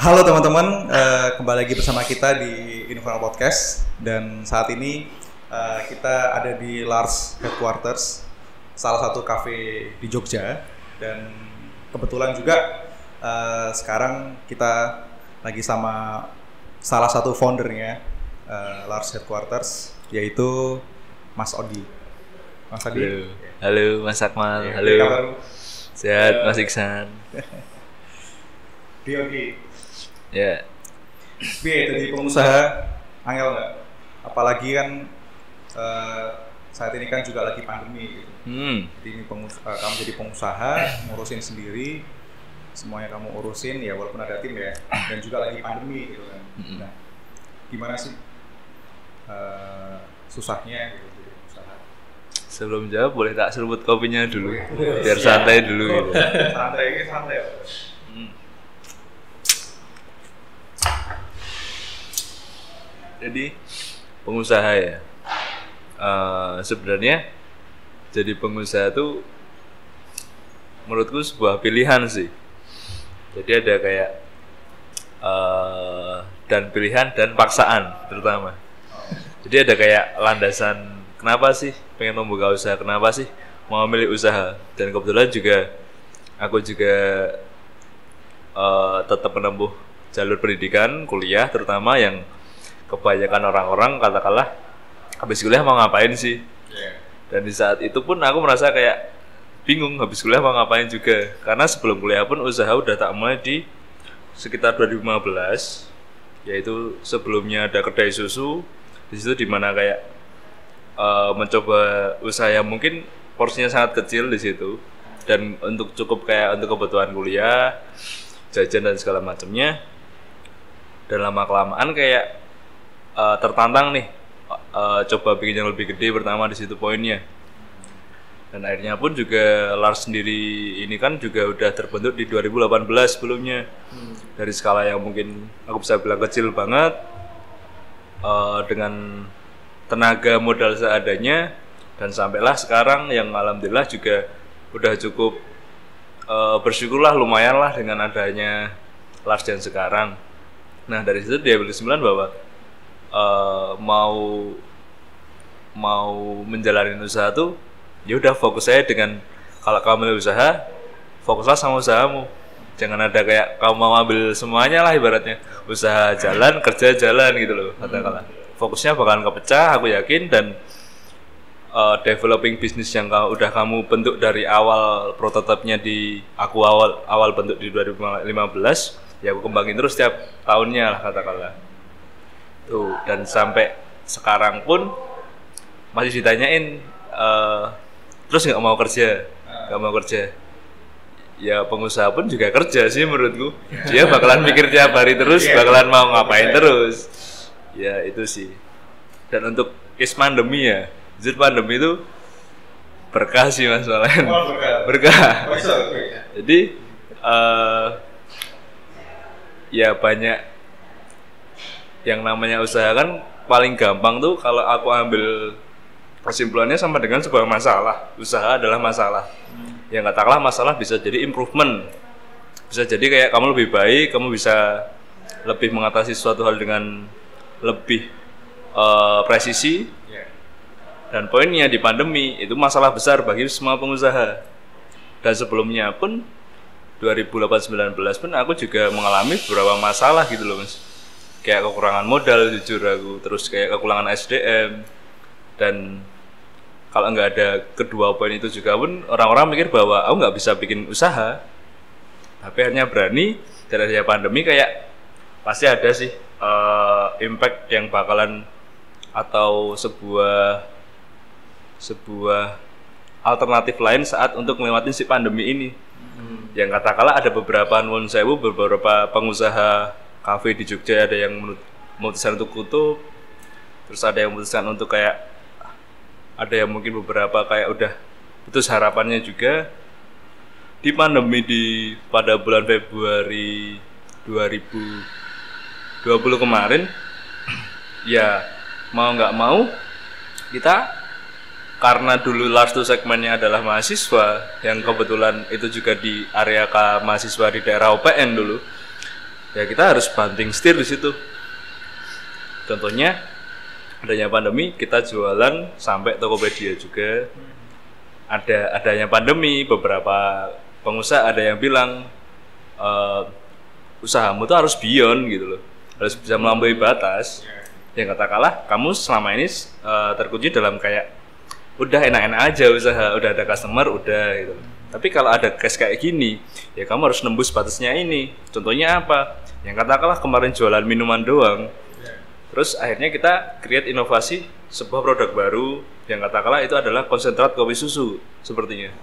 Halo teman-teman, kembali lagi bersama kita di Infernal Podcast. Dan saat ini kita ada di Lars Headquarters, salah satu cafe di Jogja. Dan kebetulan juga sekarang kita lagi sama salah satu foundernya Lars Headquarters, yaitu Mas Odi. Mas Odi. Halo Mas Akmal. Ya, Halo. kabar? Sehat Mas Iksan. Oke. Ya. Biar jadi pengusaha angel nggak? Apalagi kan saat ini kan juga lagi pandemi gitu. Jadi ini kamu jadi pengusaha, ngurusin sendiri, semuanya kamu urusin ya, walaupun ada tim ya, dan juga lagi pandemi gitu kan. Nah, gimana sih susahnya gitu jadi pengusaha? Sebelum jawab boleh tak seruput kopinya dulu, biar santai dulu gitu. Santai. Jadi pengusaha ya. Sebenarnya jadi pengusaha tuh menurutku sebuah pilihan sih. Jadi ada kayak dan pilihan dan paksaan terutama. Jadi ada kayak landasan kenapa sih pengen membuka usaha, kenapa sih mau memilih usaha, dan kebetulan juga aku juga tetap menempuh jalur pendidikan kuliah, terutama yang kebanyakan orang-orang katakanlah habis kuliah mau ngapain sih. Dan di saat itu pun aku merasa kayak bingung habis kuliah mau ngapain juga, karena sebelum kuliah pun usaha udah tak mulai di sekitar 2015, yaitu sebelumnya ada kedai susu di situ, dimana kayak mencoba usaha yang mungkin porsinya sangat kecil di situ, dan untuk cukup kayak untuk kebutuhan kuliah, jajan dan segala macamnya. Dan lama kelamaan kayak tertantang nih, coba bikin yang lebih gede pertama di situ poinnya. Dan akhirnya pun juga Lars sendiri ini kan juga udah terbentuk di 2018 sebelumnya. Dari skala yang mungkin aku bisa bilang kecil banget, dengan tenaga modal seadanya, dan sampailah sekarang yang alhamdulillah juga udah cukup bersyukurlah, lumayan lah dengan adanya Lars yang sekarang. Nah dari situ dia ambil kesimpulan bahwa mau menjalani usaha tuh ya udah fokus aja dengan, kalau kamu mau usaha fokuslah sama usahamu, jangan ada kayak kamu mau ambil semuanya lah, ibaratnya usaha jalan kerja jalan gitu loh katakanlah. Fokusnya bakalan kepecah aku yakin, dan developing bisnis yang udah kamu bentuk dari awal, prototipenya di aku awal bentuk di 2015, ya aku kembangin terus setiap tahunnya lah katakanlah tuh. Dan sampai sekarang pun masih ditanyain terus nggak mau kerja, ya pengusaha pun juga kerja sih menurutku. Dia bakalan mikir tiap hari terus, bakalan mau ngapain terus, ya itu sih. Dan untuk case pandemi ya, jadi pandemi itu berkah sih mas, soalnya berkah. Jadi ya banyak yang namanya usaha kan, paling gampang tuh kalau aku ambil kesimpulannya sama dengan sebuah masalah. Usaha adalah masalah. Yang katakanlah masalah bisa jadi improvement, bisa jadi kayak kamu lebih baik, kamu bisa lebih mengatasi suatu hal dengan lebih presisi. Dan poinnya di pandemi itu masalah besar bagi semua pengusaha. Dan sebelumnya pun 2018-19 pun aku juga mengalami beberapa masalah gitu loh mas. Kayak kekurangan modal jujur aku, terus kayak kekurangan SDM. Dan kalau nggak ada kedua poin itu juga pun orang-orang mikir bahwa aku nggak bisa bikin usaha. Tapi akhirnya berani, dan adanya pandemi kayak pasti ada sih impact yang bakalan, atau sebuah alternatif lain saat untuk melewati si pandemi ini. Yang katakanlah ada beberapa nuwun sewu, beberapa pengusaha kafe di Jogja ada yang memutuskan untuk tutup, terus ada yang memutuskan untuk kayak, ada yang mungkin beberapa kayak udah putus harapannya juga. Di pandemi pada bulan Februari 2020 kemarin, ya mau nggak mau kita, karena dulu Lars tuh segmennya adalah mahasiswa, yang kebetulan itu juga di area mahasiswa di daerah UPN dulu, ya kita harus banting setir di situ. Contohnya adanya pandemi kita jualan sampai Tokopedia juga. Adanya pandemi beberapa pengusaha ada yang bilang usahamu tuh harus beyond gitu loh, harus bisa melampaui batas. Yang katakanlah kamu selama ini terkunci dalam kayak udah enak-enak aja usaha, udah ada customer udah gitu. Tapi kalau ada case kayak gini, ya kamu harus nembus batasnya ini. Contohnya apa? Yang katakanlah kemarin jualan minuman doang. Terus akhirnya kita create inovasi sebuah produk baru yang katakanlah itu adalah konsentrat kopi susu sepertinya.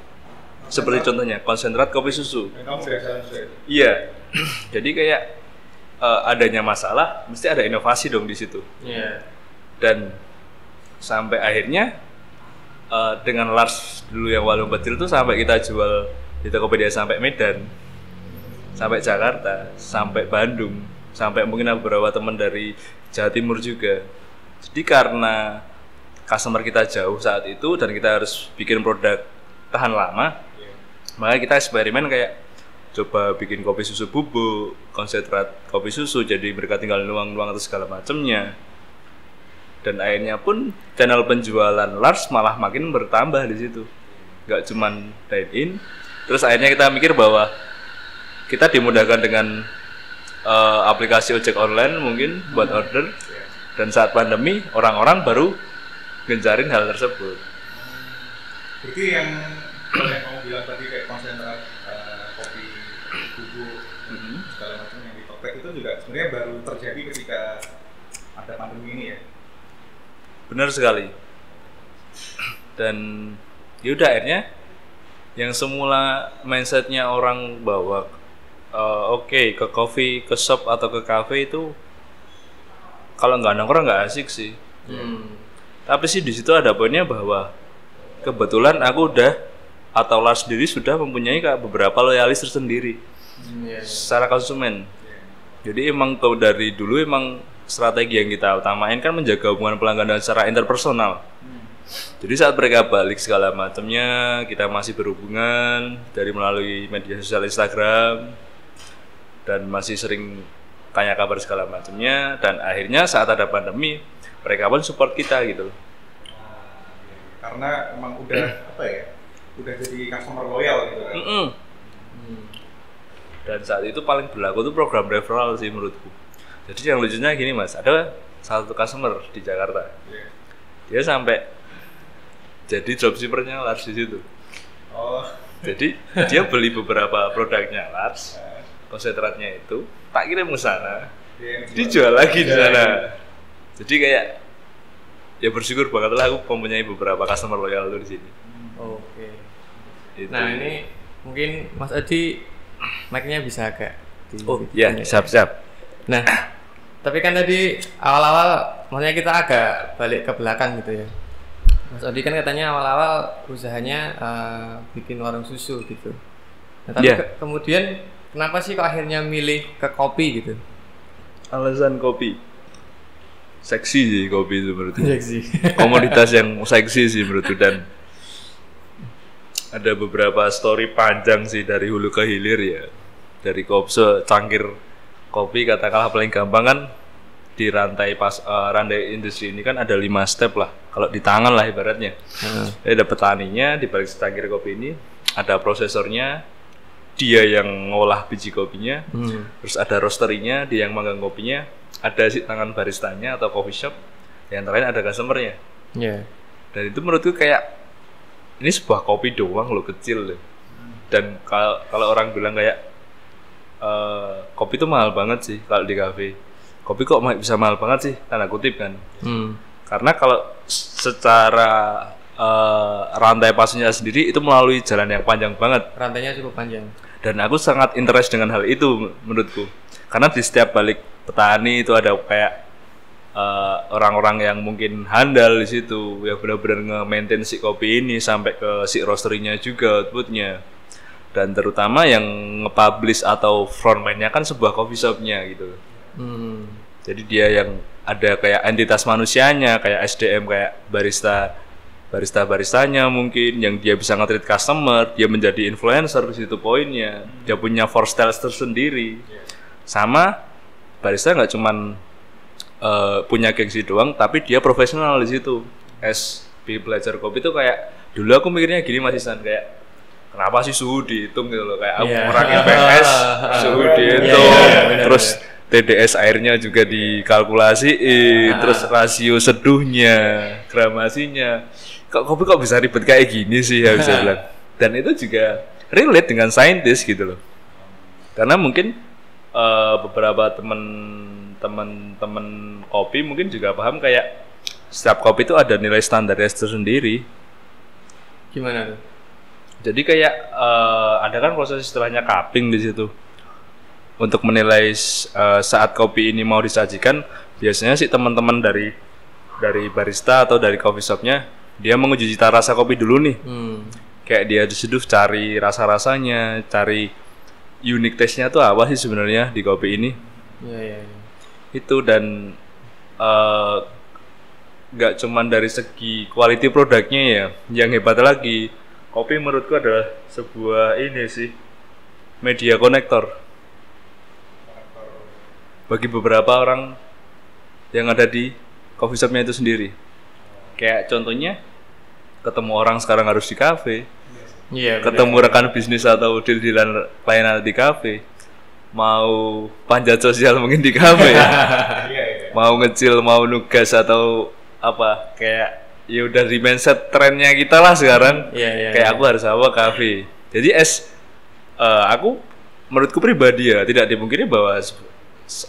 Seperti contohnya konsentrat kopi susu. Iya. Jadi kayak adanya masalah mesti ada inovasi dong di situ. Dan sampai akhirnya dengan Lars dulu yang warung kecil tuh sampai kita jual di Tokopedia sampai Medan, sampai Jakarta, sampai Bandung, sampai mungkin beberapa teman dari Jawa Timur juga. Jadi karena customer kita jauh saat itu dan kita harus bikin produk tahan lama, makanya kita eksperimen kayak coba bikin kopi susu bubuk, konsentrat kopi susu, jadi mereka tinggal nuang-nuang atau segala macamnya. Dan akhirnya pun channel penjualan Lars malah makin bertambah di situ. Gak cuman dine in, terus akhirnya kita mikir bahwa kita dimudahkan dengan aplikasi ojek online mungkin buat order, dan saat pandemi orang-orang baru gencarin hal tersebut. Berarti yang kamu bilang tadi kayak konsentrat kopi bubuk segala macam yang di Tokped itu juga sebenarnya baru terjadi ketika ada pandemi ini ya? Benar sekali. Dan yaudah akhirnya yang semula mindsetnya orang bahwa oke, ke coffee, ke shop atau ke cafe itu kalau nggak nongkrong nggak asik sih. Tapi sih di situ ada poinnya bahwa kebetulan aku atau Lars sendiri sudah mempunyai beberapa loyalis tersendiri secara konsumen. Jadi emang dari dulu emang strategi yang kita utamain kan menjaga hubungan pelanggan secara interpersonal. Jadi saat mereka balik segala macamnya, kita masih berhubungan melalui media sosial Instagram dan masih sering tanya kabar segala macamnya, dan akhirnya saat ada pandemi mereka pun support kita gitu. Karena emang udah udah jadi customer loyal gitu kan. Dan saat itu paling berlaku tuh program referral sih menurutku. Jadi yang lucunya gini Mas, ada satu customer di Jakarta, dia sampai jadi dropshippernya Lars di situ. Jadi dia beli beberapa produknya Lars, konsentratnya itu tak kirim ke sana, dijual lagi di sana. Jadi kayak ya bersyukur banget lah aku mempunyai beberapa customer loyal di sini. Oke. Nah ini mungkin Mas Adi mic-nya bisa agak siap. Nah tapi kan tadi awal-awal maksudnya kita agak balik ke belakang gitu ya. Mas Adi kan katanya awal-awal usahanya bikin warung susu gitu. Nah, tapi kemudian kenapa sih kok akhirnya milih ke kopi gitu? Alasan kopi. Seksi sih kopi itu menurutku. Seksi. Komoditas yang seksi sih menurutku, dan ada beberapa story panjang sih dari hulu ke hilir ya. Dari cangkir kopi katakanlah paling gampang kan di rantai industri ini kan ada 5 step lah. Kalau di tangan lah ibaratnya. Ada petaninya di balik cangkir kopi ini, ada prosesornya, dia yang ngolah biji kopinya, terus ada roasterinya, dia yang manggang kopinya, ada si tangan baristanya atau coffee shop, yang terakhir ada customernya. Dan itu menurutku kayak ini sebuah kopi doang loh, kecil loh. Dan kalau orang bilang kayak kopi itu mahal banget sih kalau di kafe. Kopi kok bisa mahal banget sih, tanda kutip kan. Karena kalau secara rantai pasarnya sendiri itu melalui jalan yang panjang banget. Rantainya cukup panjang. Dan aku sangat interest dengan hal itu menurutku. Karena di setiap balik petani itu ada kayak orang-orang yang mungkin handal di situ, yang benar-benar nge-maintain si kopi ini sampai ke si roasterinya juga outputnya. Dan terutama yang nge-publish atau frontman-nya kan sebuah coffee shop-nya gitu. Jadi dia yang ada kayak entitas manusianya, kayak SDM, kayak baristanya mungkin, yang dia bisa nge-treat customer, dia menjadi influencer di situ poinnya. Dia punya force sales tersendiri. Sama barista nggak cuman punya gengsi doang, tapi dia profesional di situ. Belajar kopi itu kayak dulu aku mikirnya gini Mas Isan, kayak kenapa sih suhu dihitung gitu loh, kayak aku orang IPS suhu dihitung, terus TDS airnya juga dikalkulasi, terus rasio seduhnya, gramasinya. Kopi kok bisa ribet kayak gini sih ya bisa bilang. Dan itu juga relate dengan saintis gitu loh. Karena mungkin beberapa teman-teman kopi mungkin juga paham kayak setiap kopi itu ada nilai standarnya tersendiri. Gimana tuh? Jadi kayak ada kan proses istilahnya cupping di situ. Untuk menilai saat kopi ini mau disajikan, biasanya sih teman-teman dari barista atau dari coffee shopnya, dia menguji cita rasa kopi dulu nih. Kayak dia diseduh cari rasa-rasanya, cari unique taste-nya tuh apa sih sebenarnya di kopi ini. Iya. Itu dan nggak cuman dari segi quality produknya ya, yang hebat lagi kopi menurutku adalah sebuah ini sih media konektor bagi beberapa orang yang ada di coffee shopnya itu sendiri. Kayak contohnya ketemu orang sekarang harus di kafe, ketemu rekan bisnis atau deal-dealan layanan di kafe, mau panjat sosial mungkin di kafe, mau ngecil, mau nugas atau apa, kayak ya udah di mindset trennya kita lah sekarang. Kayak aku harus apa kafe. Jadi aku menurutku pribadi ya tidak dimungkiri bahwa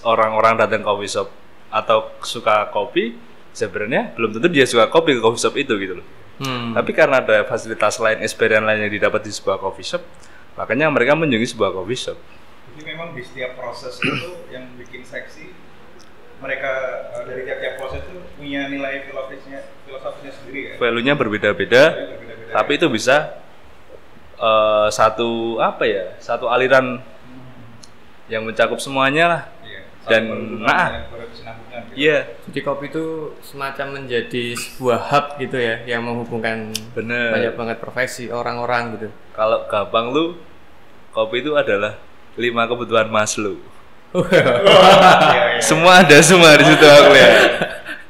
orang-orang datang ke coffee shop atau suka kopi sebenarnya belum tentu dia suka kopi ke coffee shop itu gitu loh. Tapi karena ada fasilitas lain, experience lain yang didapat di sebuah coffee shop, makanya mereka menjunjung sebuah coffee shop. Jadi memang di setiap proses itu yang bikin seksi, mereka dari tiap-tiap proses itu punya nilai filosofisnya sendiri ya. Value-nya berbeda-beda, tapi itu bisa satu aliran yang mencakup semuanya lah. Dan jadi kopi itu semacam menjadi sebuah hub gitu ya, yang menghubungkan banyak banget profesi orang-orang gitu. Kalau gampang lu, kopi itu adalah 5 kebutuhan Maslow. Semua ada semua di situ aku ya.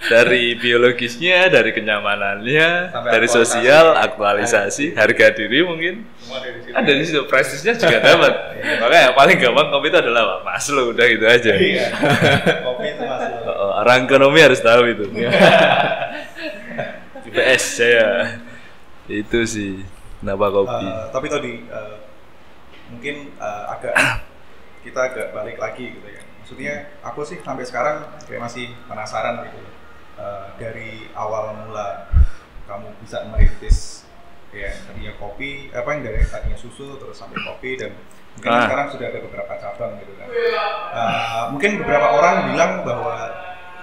Dari biologisnya, dari kenyamanannya, dari sosial, aktualisasi, harga diri mungkin. Ada di situ, prestisnya juga dapat. Makanya paling gampang kopi itu adalah Maslow, udah gitu aja. Kopi itu Maslow. Orang ekonomi harus tahu itu. IPS saya. Itu sih kenapa kopi. Tapi tadi mungkin kita agak balik lagi gitu ya. Maksudnya aku sih sampai sekarang kayak masih penasaran gitu. Dari awal mula kamu bisa merintis ya tadinya kopi, yang dari tadinya susu terus sampai kopi, dan mungkin sekarang sudah ada beberapa cabang gitu kan. Mungkin beberapa orang bilang bahwa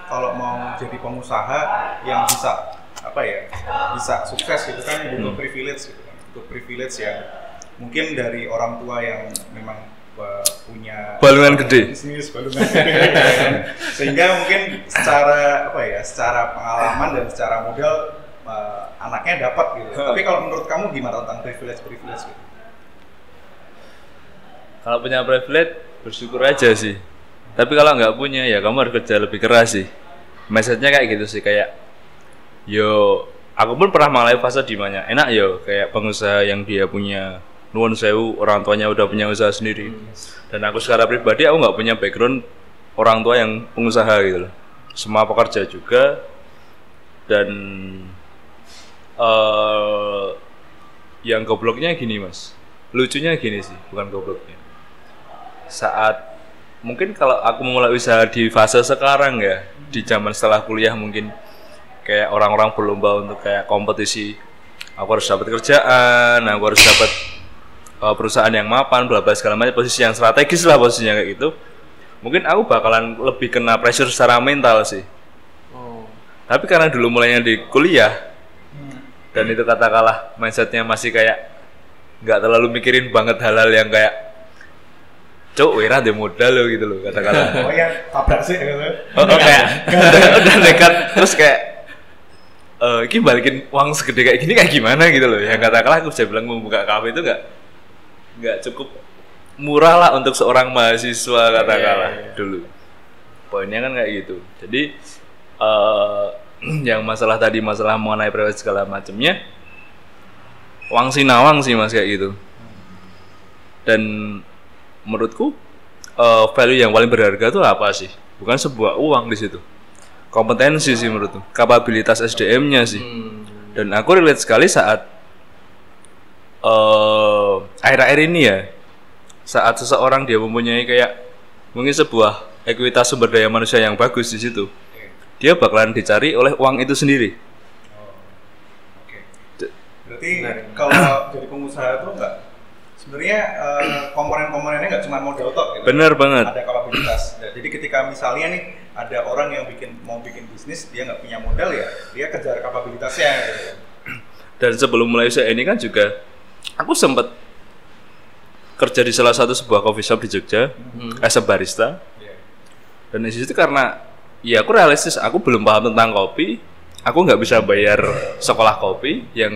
kalau mau jadi pengusaha yang bisa bisa sukses gitu kan butuh privilege gitu kan, butuh privilege yang mungkin dari orang tua yang memang punya balungan gede, sehingga mungkin secara pengalaman dan secara modal anaknya dapat gitu. Tapi kalau menurut kamu gimana tentang privilege gitu? Kalau punya privilege bersyukur aja sih. Tapi kalau nggak punya ya kamu harus kerja lebih keras sih. Message-nya kayak gitu sih, kayak aku pun pernah mengalami fase di mana enak kayak pengusaha yang dia punya nuwun sewu, orang tuanya udah punya usaha sendiri. Dan aku secara pribadi aku nggak punya background orang tua yang pengusaha gitu loh. Semua pekerja juga. Dan yang gobloknya gini Mas, lucunya gini sih, bukan gobloknya. Saat mungkin kalau aku memulai usaha di fase sekarang ya, di zaman setelah kuliah mungkin kayak orang-orang berlomba untuk kayak kompetisi, aku harus dapat kerjaan, aku harus dapat perusahaan yang mapan, bla bla segala macam, posisi yang strategis lah posisinya kayak gitu. Mungkin aku bakalan lebih kena pressure secara mental sih. Tapi karena dulu mulainya di kuliah dan itu katakanlah mindsetnya masih kayak nggak terlalu mikirin banget hal-hal yang kayak wira deh modal lo gitu loh katakanlah. Yang tabrak sih gitu. Kayak udah nekat terus kayak ini balikin uang segede kayak gini kayak gimana gitu loh. Yang katakanlah aku bisa bilang membuka kafe itu nggak cukup murah lah untuk seorang mahasiswa katakanlah dulu. Poinnya kan kayak gitu. Jadi yang masalah tadi masalah mengenai private segala macamnya, wang sinawang sih mas kayak gitu. Dan menurutku value yang paling berharga itu apa sih? Bukan sebuah uang di situ. Kompetensi sih menurutku, kapabilitas SDM-nya sih. Dan aku relate sekali saat akhir-akhir ini ya, saat seseorang dia mempunyai kayak mungkin sebuah ekuitas sumber daya manusia yang bagus di situ, dia bakalan dicari oleh uang itu sendiri. Berarti kalau jadi pengusaha itu enggak sebenarnya komponen-komponennya nggak cuma modal tok gitu. Bener banget. Ada kapabilitas. Jadi ketika misalnya nih ada orang yang mau bikin bisnis, dia nggak punya modal ya, dia kejar kapabilitasnya. Gitu. Dan sebelum mulai usaha ini kan juga aku sempat kerja di salah satu sebuah coffee shop di Jogja as a barista. Dan di situ karena ya aku realistis, aku belum paham tentang kopi, aku nggak bisa bayar sekolah kopi yang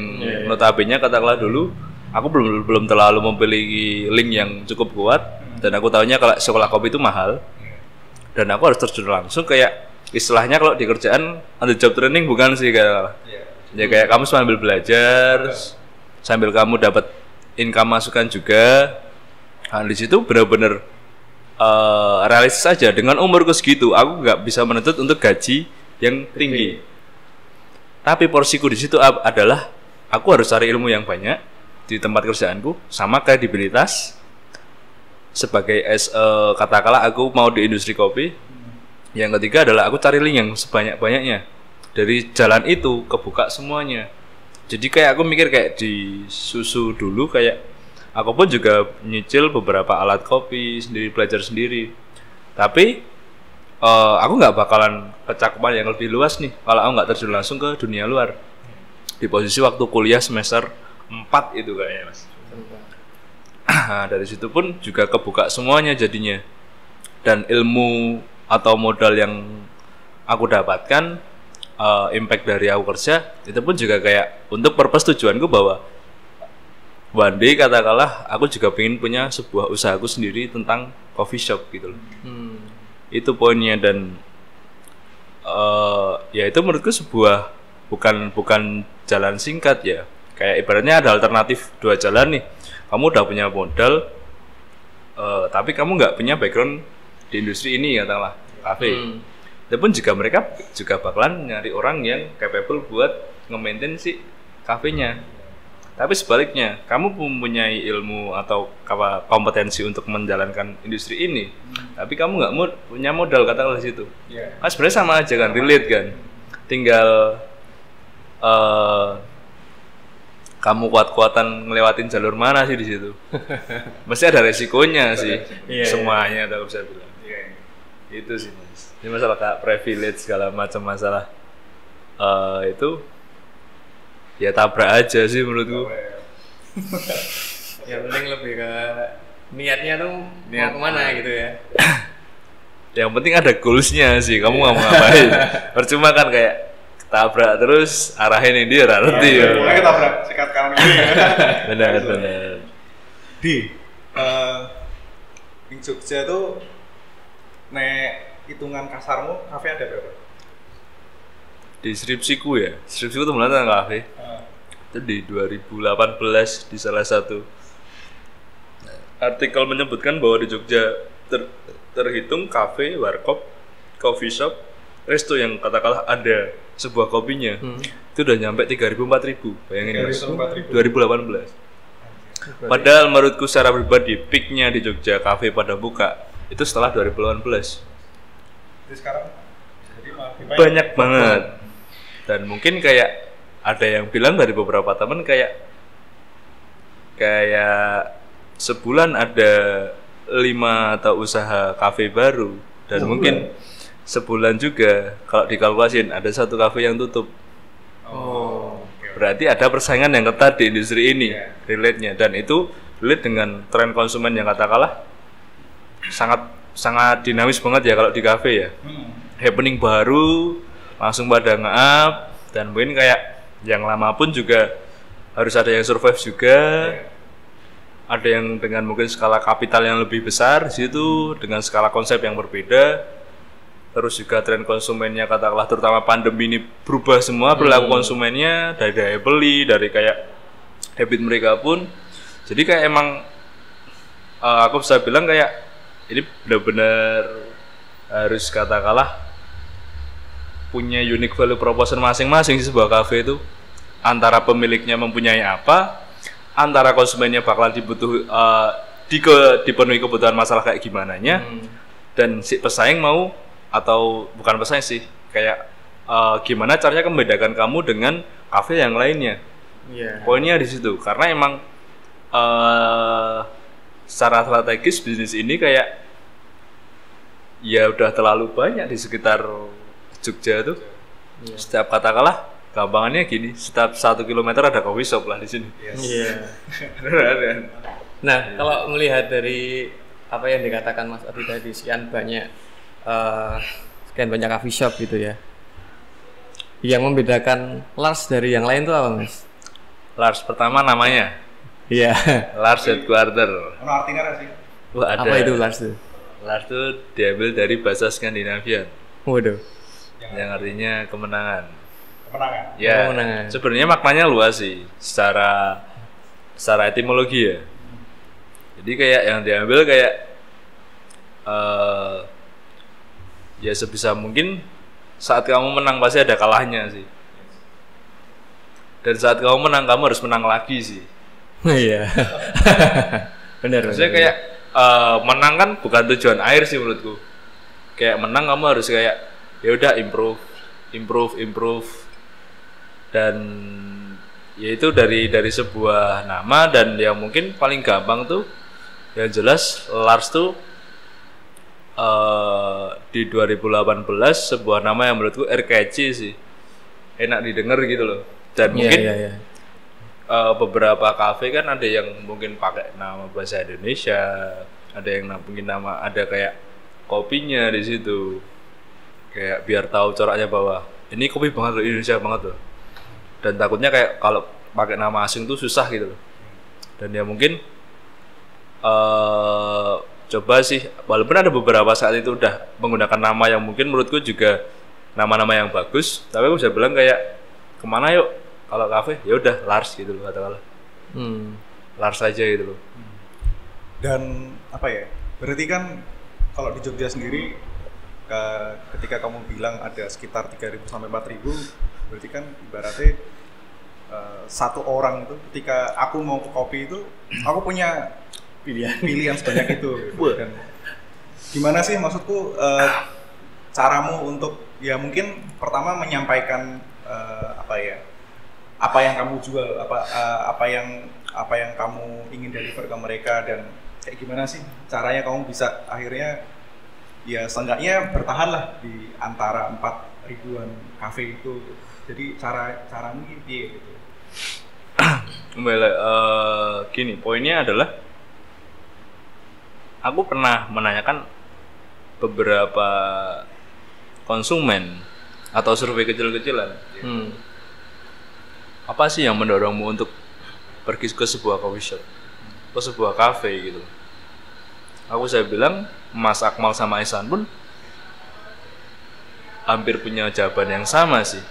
notabene katakanlah dulu aku belum terlalu memiliki link yang cukup kuat, dan aku tahunya kalau sekolah kopi itu mahal, dan aku harus terjun langsung kayak istilahnya kalau di kerjaan on the job training bukan sih kayak ya kayak kamu sambil belajar sambil kamu dapat income masukan juga. Nah, di situ benar-benar realistis saja dengan umurku segitu aku nggak bisa menuntut untuk gaji yang tinggi. Tapi porsiku di situ adalah aku harus cari ilmu yang banyak di tempat kerjaanku sama kredibilitas sebagai katakanlah aku mau di industri kopi. Yang ketiga adalah aku cari link yang sebanyak-banyaknya. Dari jalan itu kebuka semuanya. Jadi kayak aku mikir kayak di susu dulu, kayak aku pun juga nyicil beberapa alat kopi sendiri, belajar sendiri. Tapi aku nggak bakalan kecakupan yang lebih luas nih kalau aku nggak terjun langsung ke dunia luar. Di posisi waktu kuliah semester 4 itu kayaknya mas. Nah, dari situ pun juga kebuka semuanya jadinya. Dan ilmu atau modal yang aku dapatkan, impact dari aku kerja, itu pun juga kayak untuk purpose tujuanku bahwa one day katakanlah aku juga pengen punya sebuah usahaku sendiri tentang coffee shop gitu loh. Itu poinnya. Dan ya itu menurutku sebuah bukan jalan singkat ya. Kayak ibaratnya ada alternatif dua jalan nih. Kamu udah punya modal, tapi kamu nggak punya background di industri ini katakanlah kafe. Itu pun juga mereka juga bakalan nyari orang yang capable buat nge-maintain si kafenya. Tapi sebaliknya, kamu mempunyai ilmu atau kompetensi untuk menjalankan industri ini, tapi kamu nggak punya modal katakanlah di situ. Kan sebenarnya sama aja kan, relate kan. Tinggal kamu kuat-kuatan ngelewatin jalur mana sih di situ. Mesti ada resikonya sih. Semuanya kalau bisa bilang. Itu sih mas. Ini masalah kayak privilege segala macam masalah itu ya tabrak aja sih menurutku. Yang penting lebih ke niatnya tuh mau kemana gitu ya. Yang penting ada goalsnya sih. Kamu nggak mau ngapain. Percuma kan kayak tabrak terus arahin ini dia nanti ya. Mulai ketabrak sikat kanan kiri. Benar. Di Jogja tuh nek hitungan kasarmu kafe ada berapa? Di skripsiku ya. Skripsiku tuh mulai tentang kafe. Itu di 2018 di salah satu artikel menyebutkan bahwa di Jogja terhitung kafe, warkop, coffee shop, resto yang katakanlah ada sebuah kopinya itu udah nyampe 3.000-4.000, bayangin mas. 2018. Padahal menurutku secara pribadi peaknya di Jogja kafe pada buka itu setelah 2018. Jadi sekarang banyak banget. Dan mungkin kayak ada yang bilang dari beberapa teman kayak sebulan ada 5 atau usaha kafe baru, dan mungkin sebulan juga kalau dikalkulasiin ada 1 kafe yang tutup. Berarti ada persaingan yang ketat di industri ini, relate-nya, dan itu relate dengan tren konsumen yang katakanlah sangat dinamis banget ya kalau di kafe ya. Happening baru langsung pada nge-up, dan mungkin kayak yang lama pun juga harus ada yang survive juga. ada yang dengan mungkin skala kapital yang lebih besar di situ, dengan skala konsep yang berbeda. Terus juga tren konsumennya katakanlah terutama pandemi ini berubah semua perilaku konsumennya, dari daya beli, dari kayak habit mereka pun. Jadi kayak emang aku bisa bilang kayak ini benar-benar harus katakanlah punya unique value proposition masing-masing sih sebuah kafe itu. Antara pemiliknya mempunyai apa, antara konsumennya bakal dipenuhi kebutuhan masalah kayak gimana nya, dan si pesaing mau atau bukan pesaing sih, kayak gimana caranya membedakan kamu dengan kafe yang lainnya. Poinnya di situ, karena emang secara strategis bisnis ini kayak ya udah terlalu banyak di sekitar Jogja tuh. Setiap katakanlah gampangannya gini, setiap 1 kilometer ada coffee shop lah di sini. Nah, kalau melihat dari apa yang dikatakan Mas Adi tadi, sekian banyak coffee shop gitu ya, yang membedakan Lars dari yang lain tuh apa, Mas? Lars pertama namanya. Iya. Lars Headquarter. Ono artinya apa sih? Wah, ada. Apa itu Lars tuh? Lars itu diambil dari bahasa Skandinavian. Waduh. Yang artinya kemenangan. Kemenangan. Ya. Kemenangan. Sebenarnya maknanya luas sih, secara etimologi ya. Jadi kayak yang diambil kayak ya sebisa mungkin saat kamu menang pasti ada kalahnya sih. Dan saat kamu menang kamu harus menang lagi sih. Iya. Benar. Maksudnya kayak menang kan bukan tujuan akhir sih menurutku. Kayak menang kamu harus kayak ya udah improve dan ya itu dari sebuah nama. Dan yang mungkin paling gampang tuh yang jelas Lars tuh di 2018 sebuah nama yang menurutku catchy sih, enak didengar gitu loh. Dan mungkin beberapa kafe kan ada yang mungkin pakai nama bahasa Indonesia, ada yang mungkin nama ada kayak kopinya di situ, kayak biar tahu coraknya bahwa ini kopi banget loh, Indonesia banget loh. Dan takutnya kayak kalau pakai nama asing tuh susah gitu loh. Dan ya mungkin coba sih, walaupun ada beberapa saat itu udah menggunakan nama yang mungkin menurutku juga nama-nama yang bagus, tapi aku bisa bilang kayak kemana yuk kalau kafe, ya udah Lars gitu loh katakanlah. Lars aja gitu loh. Dan apa ya, berarti kan kalau di Jogja sendiri ketika kamu bilang ada sekitar 3.000 sampai 4.000, berarti kan ibaratnya satu orang itu ketika aku mau ke kopi itu aku punya pilihan sebanyak itu. Dan gimana sih maksudku caramu untuk ya mungkin pertama menyampaikan apa yang kamu jual, apa yang kamu ingin deliver ke mereka, dan kayak gimana sih caranya kamu bisa akhirnya ya seenggaknya bertahan lah di antara 4.000-an kafe itu. Jadi caramu gini gitu. Gini, poinnya adalah aku pernah menanyakan beberapa konsumen atau survei kecil-kecilan. Apa sih yang mendorongmu untuk pergi ke sebuah coffee shop, ke sebuah cafe gitu? Saya bilang Mas Akmal sama Ihsan pun hampir punya jawaban yang sama sih.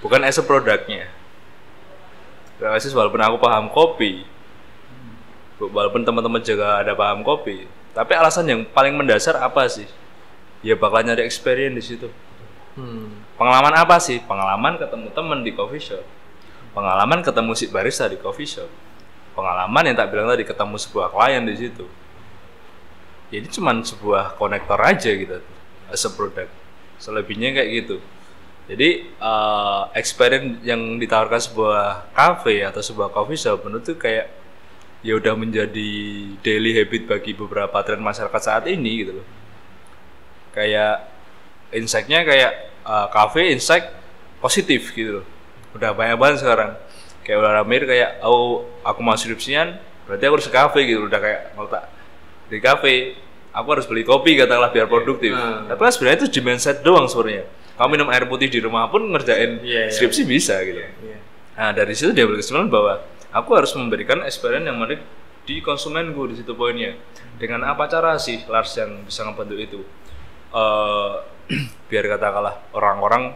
Bukan as a produknya. Walaupun aku paham kopi, walaupun teman-teman juga ada paham kopi, tapi alasan yang paling mendasar apa sih? Ya bakal nyari experience di situ. Pengalaman apa sih? Pengalaman ketemu teman di coffee shop, pengalaman ketemu si barista di coffee shop, pengalaman yang tak bilang tadi ketemu sebuah klien di situ. Jadi cuman sebuah konektor aja gitu, as a product. Selebihnya kayak gitu. Jadi experience yang ditawarkan sebuah cafe atau sebuah coffee shop menurut tuh kayak ya udah menjadi daily habit bagi beberapa tren masyarakat saat ini gitu loh. Kayak insight-nya kayak cafe insight positif gitu loh. Udah banyak banget sekarang. Kayak udah rame kayak aku mau skripsian, berarti aku harus ke cafe gitu. Udah kayak mau tak di cafe, aku harus beli kopi katakanlah biar produktif. Tapi kan sebenarnya itu di mindset doang sebenarnya. Kamu minum air putih di rumah pun ngerjain skripsi bisa gitu. Nah dari situ dia berkesimpulan bahwa aku harus memberikan experience yang menarik di konsumenku, di situ poinnya. Dengan apa cara sih Lars yang bisa membantu itu? Biar katakanlah orang-orang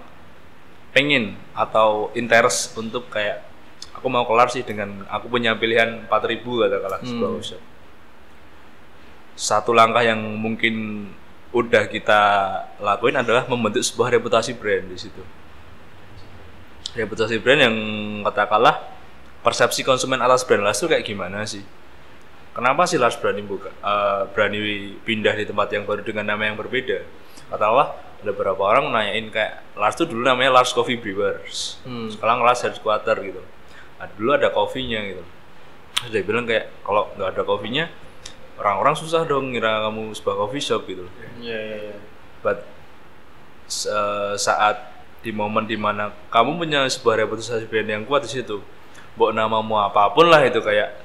pengen atau interest untuk kayak aku mau kelar sih dengan aku punya pilihan 4.000 katakanlah sebuah workshop. Satu langkah yang mungkin udah kita lakuin adalah membentuk sebuah reputasi brand di situ. Reputasi brand yang katakanlah persepsi konsumen atas brand Lars itu kayak gimana sih? Kenapa sih Lars berani berani pindah di tempat yang baru dengan nama yang berbeda? Katakanlah ada beberapa orang nanyain kayak Lars tuh dulu namanya Lars Coffee Brewers, sekarang Lars Headquarter gitu. Nah, dulu ada kopinya gitu. Terus dia bilang kayak kalau nggak ada kopinya orang-orang susah dong ngira kamu sebuah coffee shop gitu. Iya. But saat di momen dimana kamu punya sebuah reputasi brand yang kuat di situ, buat namamu apapun lah itu kayak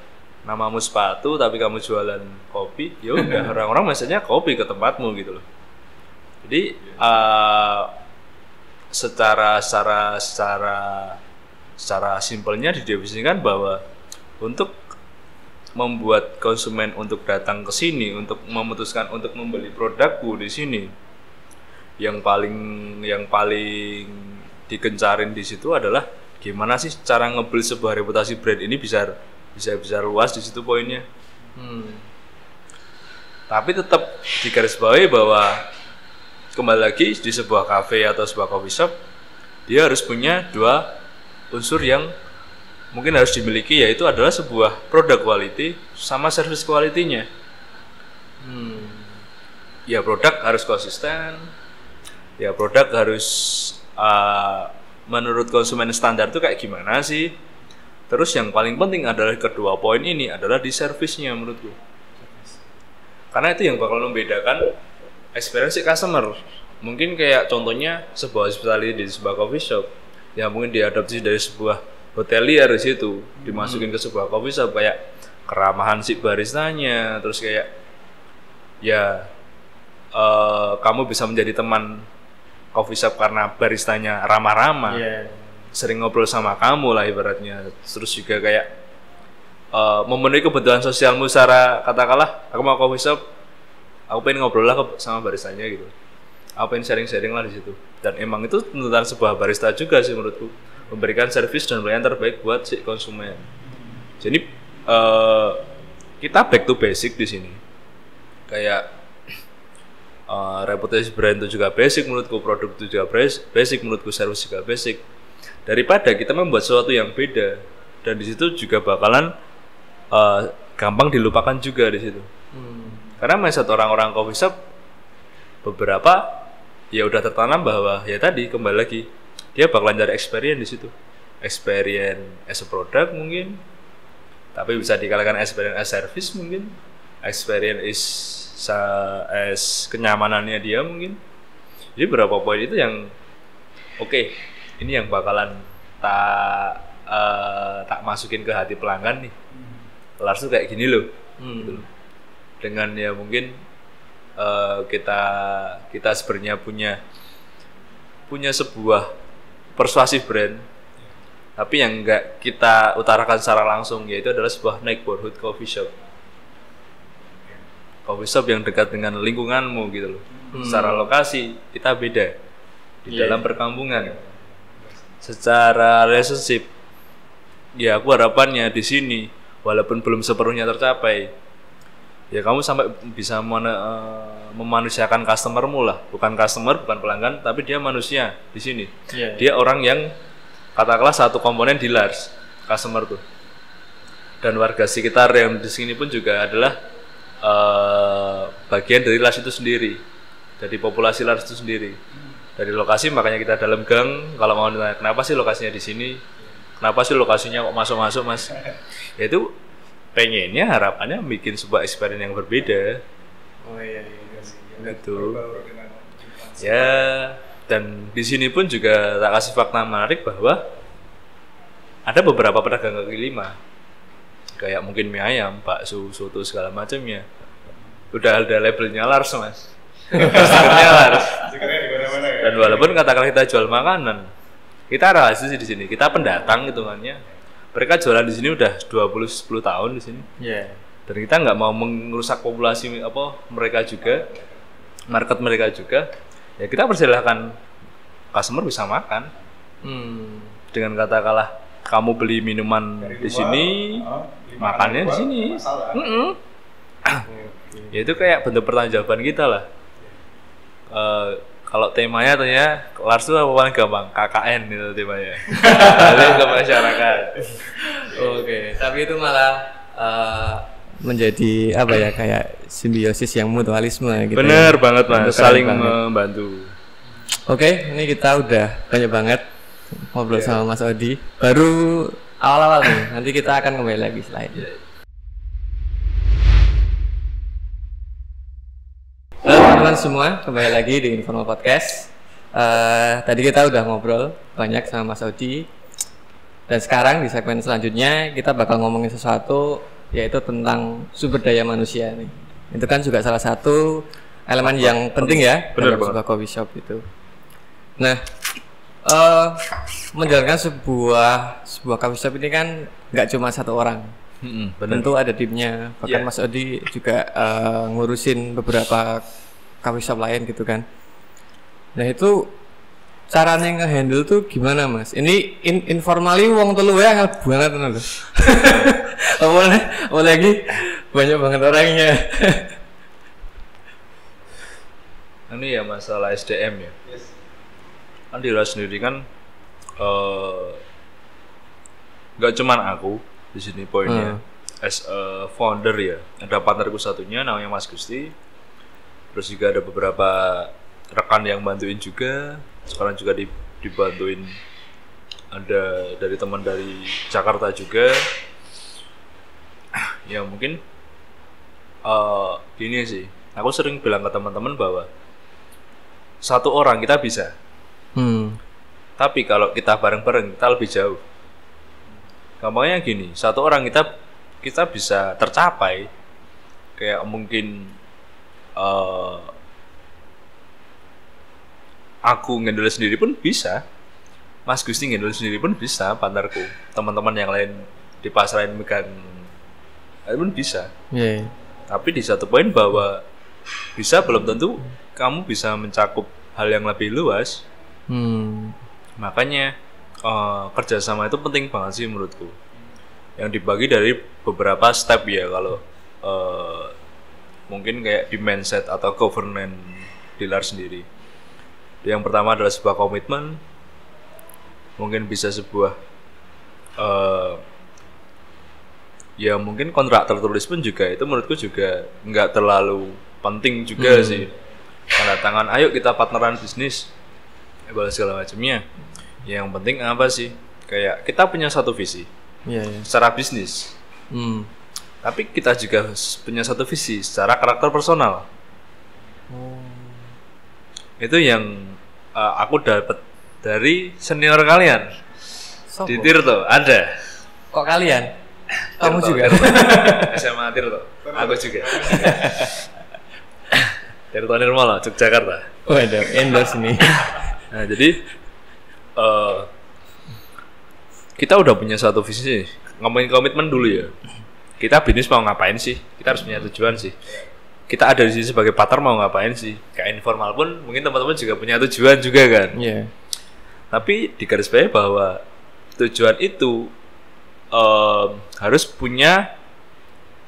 namamu sepatu tapi kamu jualan kopi, ya udah orang-orang biasanya kopi ke tempatmu gitu loh. Jadi secara simpelnya didefinisikan bahwa untuk membuat konsumen untuk datang ke sini, untuk memutuskan untuk membeli produkku di sini, yang paling digencarin di situ adalah gimana sih cara nge-build sebuah reputasi brand ini bisa luas di situ poinnya. Tapi tetap digarisbawahi bahwa kembali lagi di sebuah cafe atau sebuah coffee shop dia harus punya dua unsur yang mungkin harus dimiliki, yaitu adalah sebuah produk quality sama service quality-nya. Ya produk harus konsisten, ya produk harus menurut konsumen standar itu kayak gimana sih. Terus yang paling penting adalah kedua poin ini adalah di service-nya menurutku. Karena itu yang bakal membedakan experience customer. Mungkin kayak contohnya sebuah hospitality di sebuah coffee shop yang mungkin diadopsi dari sebuah hotelier di situ, dimasukin ke sebuah coffee shop kayak keramahan si baristanya, terus kayak ya kamu bisa menjadi teman coffee shop karena baristanya ramah-ramah. Sering ngobrol sama kamu lah ibaratnya. Terus juga kayak memenuhi kebutuhan sosialmu secara katakanlah aku mau coffee shop, aku pengen ngobrol lah sama baristanya gitu, aku pengen sharing-sharing lah di situ. Dan emang itu tuntutan sebuah barista juga sih menurutku, memberikan service dan pelayanan terbaik buat si konsumen. Jadi kita back to basic di sini. Kayak reputasi brand itu juga basic menurutku, produk itu juga basic menurutku, service juga basic. Daripada kita membuat sesuatu yang beda dan di situ juga bakalan gampang dilupakan juga di situ. Karena mindset orang-orang coffee shop beberapa ya udah tertanam bahwa ya tadi kembali lagi dia bakalan cari experience di situ. Experience as a product mungkin, tapi bisa dikatakan experience as service mungkin, experience as kenyamanannya dia mungkin. Jadi beberapa poin itu yang oke, ini yang bakalan tak masukin ke hati pelanggan nih. Lars tuh kayak gini loh. Gitu. Dengan ya mungkin kita sebenarnya punya sebuah persuasif brand, tapi yang enggak kita utarakan secara langsung, yaitu adalah sebuah neighborhood coffee shop. Coffee shop yang dekat dengan lingkunganmu gitu loh. Secara lokasi kita beda di dalam perkampungan. Secara relationship, ya aku harapannya di sini walaupun belum sepenuhnya tercapai, ya kamu sampai bisa memanusiakan customermu lah, bukan customer, bukan pelanggan, tapi dia manusia di sini. Dia orang yang katakanlah satu komponen di Lars, customer tuh. Dan warga sekitar yang di sini pun juga adalah bagian dari Lars itu sendiri, dari populasi Lars itu sendiri. Dari lokasi makanya kita dalam gang, kalau mau ditanya kenapa sih lokasinya di sini, kenapa sih lokasinya kok masuk-masuk mas, ya itu pengennya harapannya bikin sebuah experience yang berbeda. Gitu. Ya, dan di sini pun juga tak kasih fakta menarik bahwa ada beberapa pedagang kaki lima, kayak mungkin mie ayam, bakso, soto segala macamnya, udah ada labelnya Lars mas. Stikernya Lars. Dan walaupun katakanlah kita jual makanan, kita rahasia di sini, kita pendatang hitungannya. mereka jualan di sini udah 10 tahun di sini. Iya. Dan kita nggak mau merusak populasi mereka juga, market mereka juga. Ya kita persilahkan customer bisa makan. Dengan katakanlah kamu beli minuman di sini, makannya di sini. Ya itu kayak bentuk pertanggungjawaban kita lah. Kalau temanya ternyata Lars itu apa paling gampang? KKN itu temanya. Balik ke masyarakat. Oke, tapi itu malah menjadi apa ya, kayak simbiosis yang mutualisme gitu. Bener ya. banget Mas, Itu keren saling banget. membantu. Oke, ini kita udah banyak banget ngobrol sama Mas Odi. Baru awal-awal nih, nanti kita akan kembali lagi setelah ini. Halo teman-teman semua, kembali lagi di Informal Podcast. Tadi kita udah ngobrol banyak sama Mas Odi. Dan sekarang di segmen selanjutnya kita bakal ngomongin sesuatu, yaitu tentang sumber daya manusia nih. Itu kan juga salah satu elemen yang penting ya Bener dalam banget. sebuah coffee shop itu. Nah, menjalankan sebuah coffee shop ini kan nggak cuma satu orang. Bener. Tentu ada timnya. Bahkan Iya. Mas Odi juga ngurusin beberapa coffee shop lain gitu kan. Nah itu caranya nge-handle tuh gimana Mas? Ini informali wong telu ya angel banget tenan lho. Apalagi banyak banget orangnya. Ini ya masalah SDM ya. Kan di Lars sendiri kan nggak cuman aku di sini poinnya. As a founder ya, ada partnerku satunya namanya Mas Gusti. Terus juga ada beberapa rekan yang bantuin juga. Sekarang juga dibantuin ada dari teman dari Jakarta juga. Ya mungkin gini sih. Aku sering bilang ke teman-teman bahwa satu orang kita bisa. Tapi kalau kita bareng-bareng kita lebih jauh. Gampangnya gini, satu orang kita bisa tercapai kayak mungkin aku ngendel sendiri pun bisa, Mas Gusti ngendel sendiri pun bisa, partnerku, teman-teman yang lain di pasar lain megang pun bisa. Iya. Tapi di satu poin bahwa bisa belum tentu kamu bisa mencakup hal yang lebih luas. Makanya kerjasama itu penting banget sih menurutku. Yang dibagi dari beberapa step ya, kalau mungkin kayak di mindset atau governance di Lars sendiri. Yang pertama adalah sebuah komitmen, mungkin bisa sebuah ya mungkin kontrak tertulis pun juga itu menurutku juga nggak terlalu penting juga sih. Tanda tangan, ayo kita partneran bisnis, segala macamnya. Yang penting apa sih? Kayak kita punya satu visi, secara bisnis. Tapi kita juga punya satu visi secara karakter personal. Itu yang aku dapat dari senior kalian. Di Tirto ada. Kok kalian? Kamu Tirto, juga? SMA Tirto. Aku juga. Tirto Nirmala, Yogyakarta. Waduh, endorse nih. Nah, jadi kita udah punya satu visi. Ngomongin komitmen dulu ya. Kita bisnis mau ngapain sih? Kita harus punya tujuan sih. Kita ada di sini sebagai partner mau ngapain sih? Kayak informal pun mungkin teman-teman juga punya tujuan juga kan. Iya. Tapi di garis bawah bahwa tujuan itu harus punya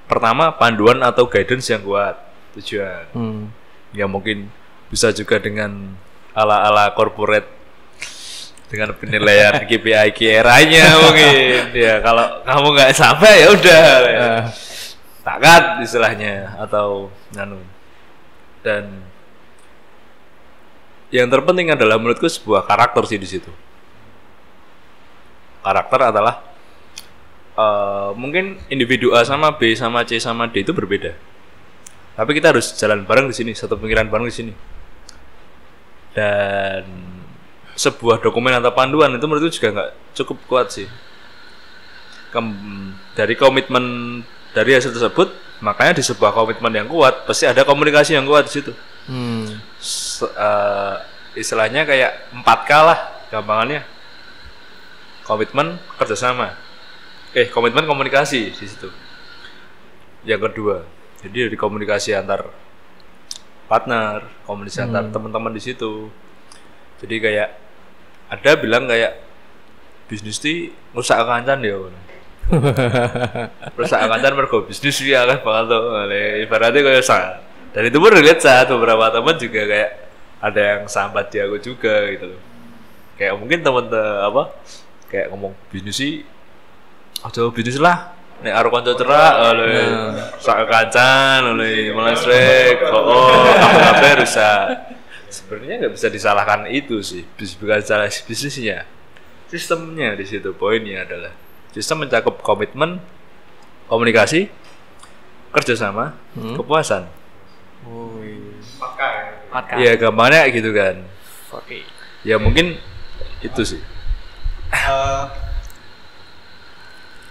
pertama panduan atau guidance yang kuat. Tujuan. Ya mungkin bisa juga dengan ala-ala corporate dengan penilaian KPI KRI-nya mungkin. Ya kalau kamu nggak sampai ya udah. Takat istilahnya atau dan yang terpenting adalah menurutku sebuah karakter sih di situ. Karakter adalah mungkin individu A sama B sama C sama D itu berbeda. Tapi kita harus jalan bareng di sini, satu pikiran bareng di sini. Dan sebuah dokumen atau panduan itu menurutku juga nggak cukup kuat sih. Dari komitmen dari hasil tersebut, makanya di sebuah komitmen yang kuat pasti ada komunikasi yang kuat di situ. Istilahnya kayak 4K lah gampangannya. Komitmen, kerjasama, komitmen komunikasi di situ. Yang kedua, jadi dari komunikasi antar partner, komunikasi antar teman-teman di situ. Jadi kayak ada bilang kayak bisnis itu rusak kancan ya. Rusak kancan mergo bisnis ya kan bakal tuh. Ibaratnya kayak dan itu pun relate saat beberapa teman juga kayak ada yang sambat di aku juga gitu loh. Kayak mungkin teman kayak ngomong bisnis sih aja bisnis lah. Nek karo kanca cerak sak kancan melesrek kabeh rusak. Sebenarnya nggak bisa disalahkan itu sih, bukan salah bisnisnya. Sistemnya di situ poinnya adalah sistem mencakup komitmen, komunikasi, kerjasama, kepuasan. Iya gampangnya gitu kan. Oke. Ya mungkin itu sih.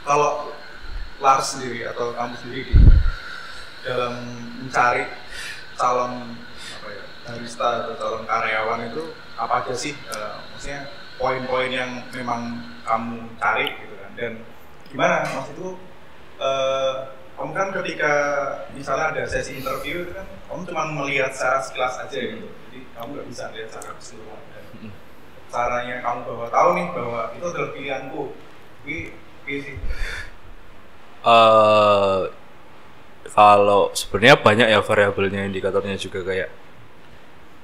Kalau Lars sendiri atau kamu sendiri dalam mencari calon barista atau calon karyawan itu apa aja sih maksudnya poin-poin yang memang kamu cari gitu kan, dan gimana maksud itu kamu kan ketika misalnya ada sesi interview itu kan kamu cuma melihat secara sekilas aja gitu, jadi kamu nggak bisa lihat secara keseluruhan dan caranya kamu tahu nih bahwa itu adalah pilihanku sih. Kalau sebenarnya banyak ya variabelnya, indikatornya juga kayak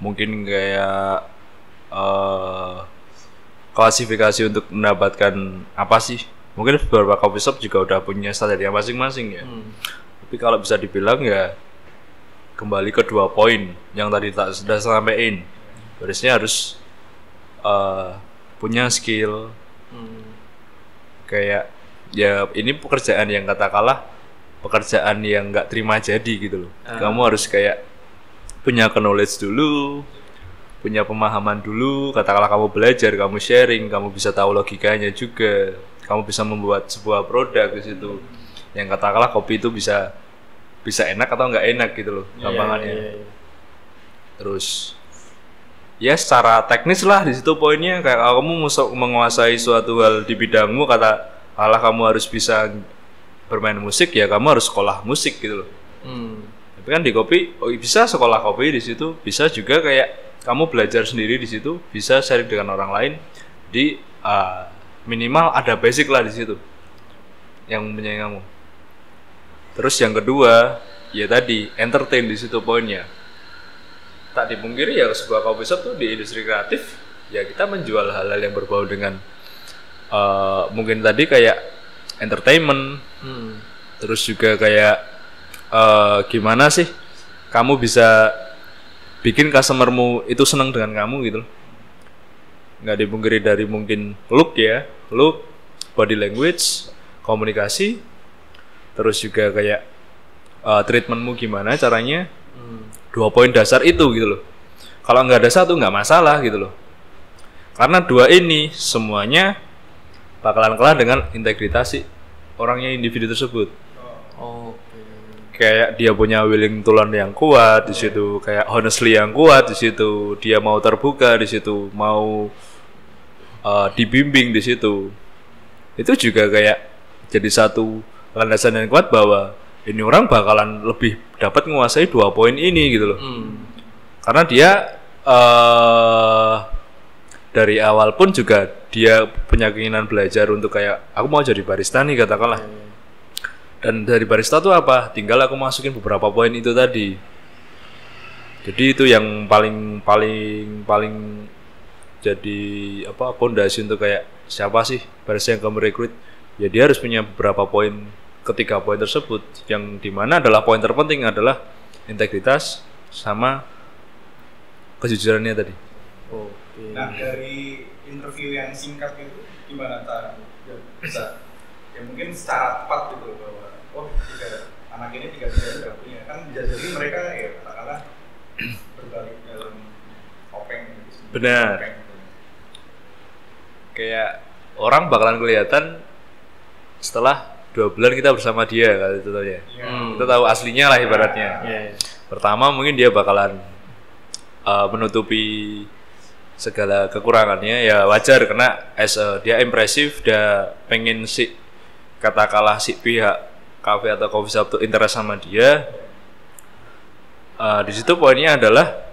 mungkin kayak klasifikasi untuk mendapatkan apa sih, mungkin beberapa coffee shop juga udah punya standarnya masing-masing ya. Tapi kalau bisa dibilang ya kembali ke 2 poin yang tadi sudah sampaikan, harusnya harus punya skill kayak ya ini pekerjaan yang katakanlah pekerjaan yang nggak terima jadi gitu loh. Kamu harus kayak punya knowledge dulu, punya pemahaman dulu, katakanlah kamu belajar, kamu sharing, kamu bisa tahu logikanya juga, kamu bisa membuat sebuah produk di situ yang katakanlah kopi itu bisa enak atau nggak enak gitu loh gampangannya. Terus ya secara teknis lah di situ poinnya, kayak kamu menguasai suatu hal di bidangmu, katakanlah kamu harus bisa bermain musik, ya kamu harus sekolah musik gitu loh. Tapi kan di kopi bisa sekolah kopi di situ, bisa juga kayak kamu belajar sendiri di situ, bisa sharing dengan orang lain. Di minimal ada basic lah di situ yang mempunyai kamu. Terus yang kedua ya tadi entertain di situ poinnya. Tak dipungkiri ya sebuah coffee shop tuh di industri kreatif ya kita menjual hal-hal yang berbau dengan mungkin tadi kayak entertainment, terus juga kayak gimana sih kamu bisa bikin customermu itu senang dengan kamu gitu loh. Nggak dipungkiri dari mungkin look, body language, komunikasi, terus juga kayak treatmentmu gimana caranya. 2 poin dasar itu gitu loh. Kalau nggak ada satu nggak masalah gitu loh. Karena 2 ini semuanya bakalan kalah dengan integritas orangnya, individu tersebut. Kayak dia punya willing to learn yang kuat di situ, kayak honestly yang kuat di situ, dia mau terbuka di situ, mau dibimbing di situ. Itu juga kayak jadi satu landasan yang kuat bahwa ini orang bakalan lebih dapat menguasai 2 poin ini gitu loh. Karena dia dari awal pun juga dia punya keinginan belajar untuk kayak aku mau jadi barista nih katakanlah. Dan dari barista tuh apa? Tinggal aku masukin beberapa poin itu tadi. Jadi itu yang paling jadi apa pondasi untuk kayak siapa sih barista yang kamu rekrut? Ya dia harus punya beberapa poin, ketiga poin tersebut yang dimana adalah poin terpenting adalah integritas sama kejujurannya tadi. Nah dari interview yang singkat itu gimana cara bisa ya mungkin secara tepat gitu bahwa anak ini 3 nggak punya, kan bisa jadi mereka ya katakanlah berbalik dalam topeng gitu. Benar. Kayak orang bakalan kelihatan setelah 2 bulan kita bersama dia kan contohnya. Kita tahu aslinya lah ibaratnya. Pertama mungkin dia bakalan menutupi segala kekurangannya, ya wajar karena dia impresif, dia pengen katakanlah si pihak kafe atau coffee shop itu interest sama dia, di situ poinnya adalah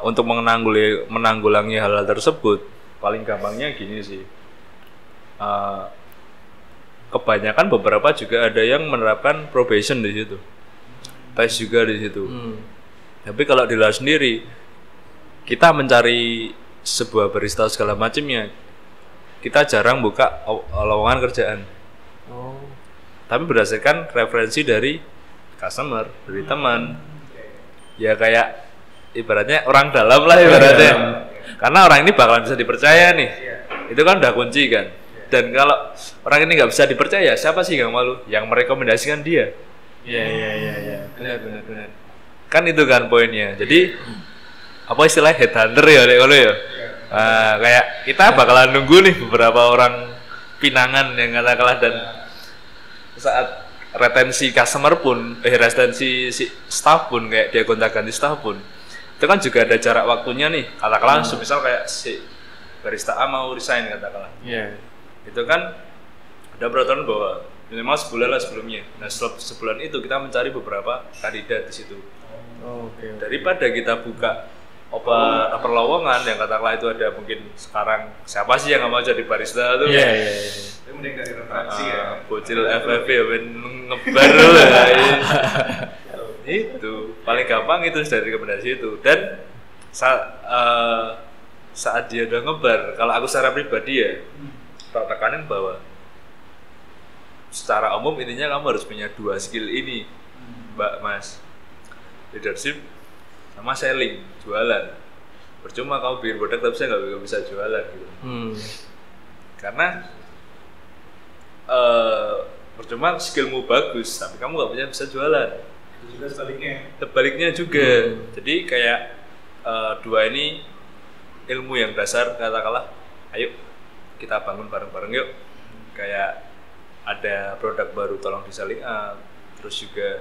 untuk menanggulangi hal-hal tersebut paling gampangnya gini sih. Kebanyakan beberapa juga ada yang menerapkan probation di situ, tes juga di situ. Tapi kalau di luar sendiri, kita mencari sebuah barista segala macamnya, kita jarang buka lowongan kerjaan. Tapi berdasarkan referensi dari customer, dari teman, ya kayak ibaratnya orang dalam lah ibaratnya. Karena orang ini bakalan bisa dipercaya nih, itu kan udah kunci kan. Dan kalau orang ini nggak bisa dipercaya, siapa sih yang malu? Yang merekomendasikan dia. Iya. Benar. Kan itu kan poinnya. Jadi apa istilah headhunter ya kalau ya. Kayak kita bakalan nunggu nih beberapa orang pinangan yang katakanlah, dan saat retensi customer pun, retensi si staff pun, kayak dia gonta-ganti staff pun, itu kan juga ada jarak waktunya nih. Katakanlah misal kayak si barista A mau resign katakanlah. Itu kan ada peraturan bahwa minimal sebulan lah sebelumnya. Nah sebulan itu kita mencari beberapa kandidat di situ. Daripada kita buka lowongan yang katakanlah itu ada mungkin sekarang siapa sih yang nggak mau jadi barista tuh? Itu mending dari referensi ya. Bocil FFP ya ngebar lah. Itu paling gampang itu dari rekomendasi itu. Dan saat dia udah ngebar, kalau aku secara pribadi ya tak tekanin bahwa secara umum intinya kamu harus punya 2 skill ini, Mbak Mas. Leadership sama selling, jualan. Percuma kamu bikin produk tapi saya nggak bisa jualan gitu. Karena percuma skillmu bagus tapi kamu nggak bisa jualan. Itu juga sebaliknya juga. Jadi kayak 2 ini ilmu yang dasar, katakanlah ayo kita bangun bareng-bareng yuk. Kayak ada produk baru tolong di selling up, terus juga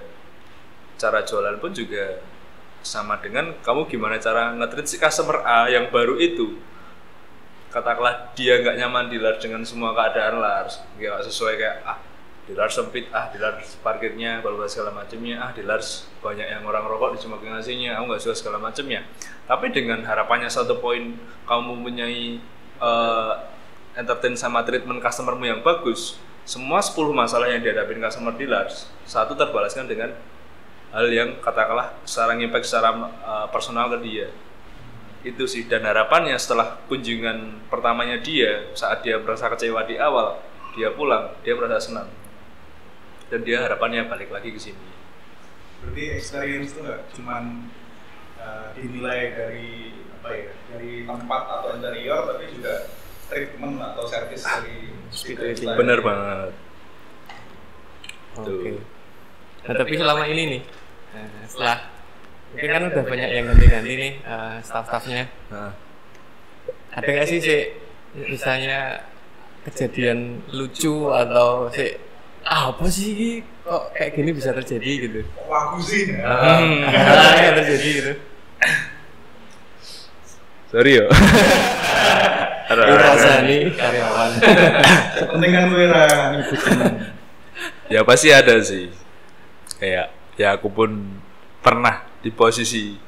cara jualan pun juga sama dengan kamu gimana cara nge-treat si customer A yang baru itu. Katakanlah dia nggak nyaman di Lars dengan semua keadaan Lars, nggak sesuai, kayak di Lars sempit, di Lars parkirnya kalau segala macamnya, di Lars banyak yang orang rokok di cuma ngasihnya, aku nggak suka segala macamnya. Tapi dengan harapannya 1 poin kamu mempunyai entertain sama treatment customermu yang bagus, semua 10 masalah yang dihadapin customer di Lars, 1 terbalaskan dengan hal yang katakanlah secara impact secara personal ke dia. Itu sih. Dan harapannya setelah kunjungan pertamanya dia, saat dia merasa kecewa di awal, dia pulang, dia merasa senang, dan dia harapannya balik lagi ke sini. Berarti experience itu nggak cuman dinilai dari dari tempat atau interior, tapi juga treatment atau service dari hospitality. Bener banget. Nah tapi selama ini nih, setelah mungkin kan udah banyak yang ganti-ganti nih staff-staffnya. Ada nggak sih misalnya kejadian lucu atau apa sih kok kayak gini bisa terjadi gitu? Aku sih. Yang terjadi gitu. Sorry yo. Rasa nih karyawan. Kepentingan Wira ngikutin. Ya pasti ada sih. Kayak ya aku pun pernah di posisi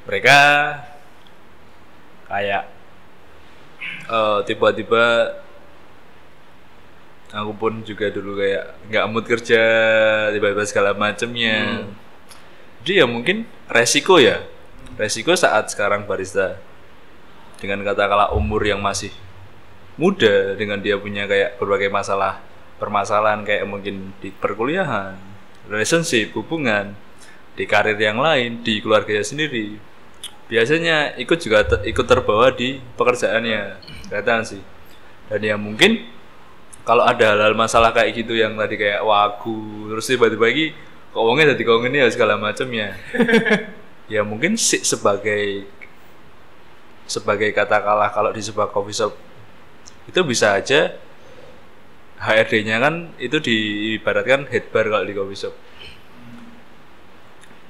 mereka, kayak tiba-tiba aku pun juga dulu kayak nggak mood kerja, tiba-tiba segala macemnya. Jadi ya mungkin resiko saat sekarang barista dengan katakanlah umur yang masih muda, dengan dia punya kayak berbagai permasalahan kayak mungkin di perkuliahan, relationship, hubungan, di karir yang lain, di keluarganya sendiri, biasanya ikut terbawa di pekerjaannya, kelihatan sih. Dan ya mungkin kalau ada hal-hal masalah kayak gitu yang tadi kayak wagu, terus tiba-tiba lagi kok uangnya jadi kau ini ya segala macamnya. Ya mungkin sih sebagai katakanlah kalau di sebuah coffee shop itu bisa aja HRD-nya kan itu diibaratkan head bar kalau di coffee shop.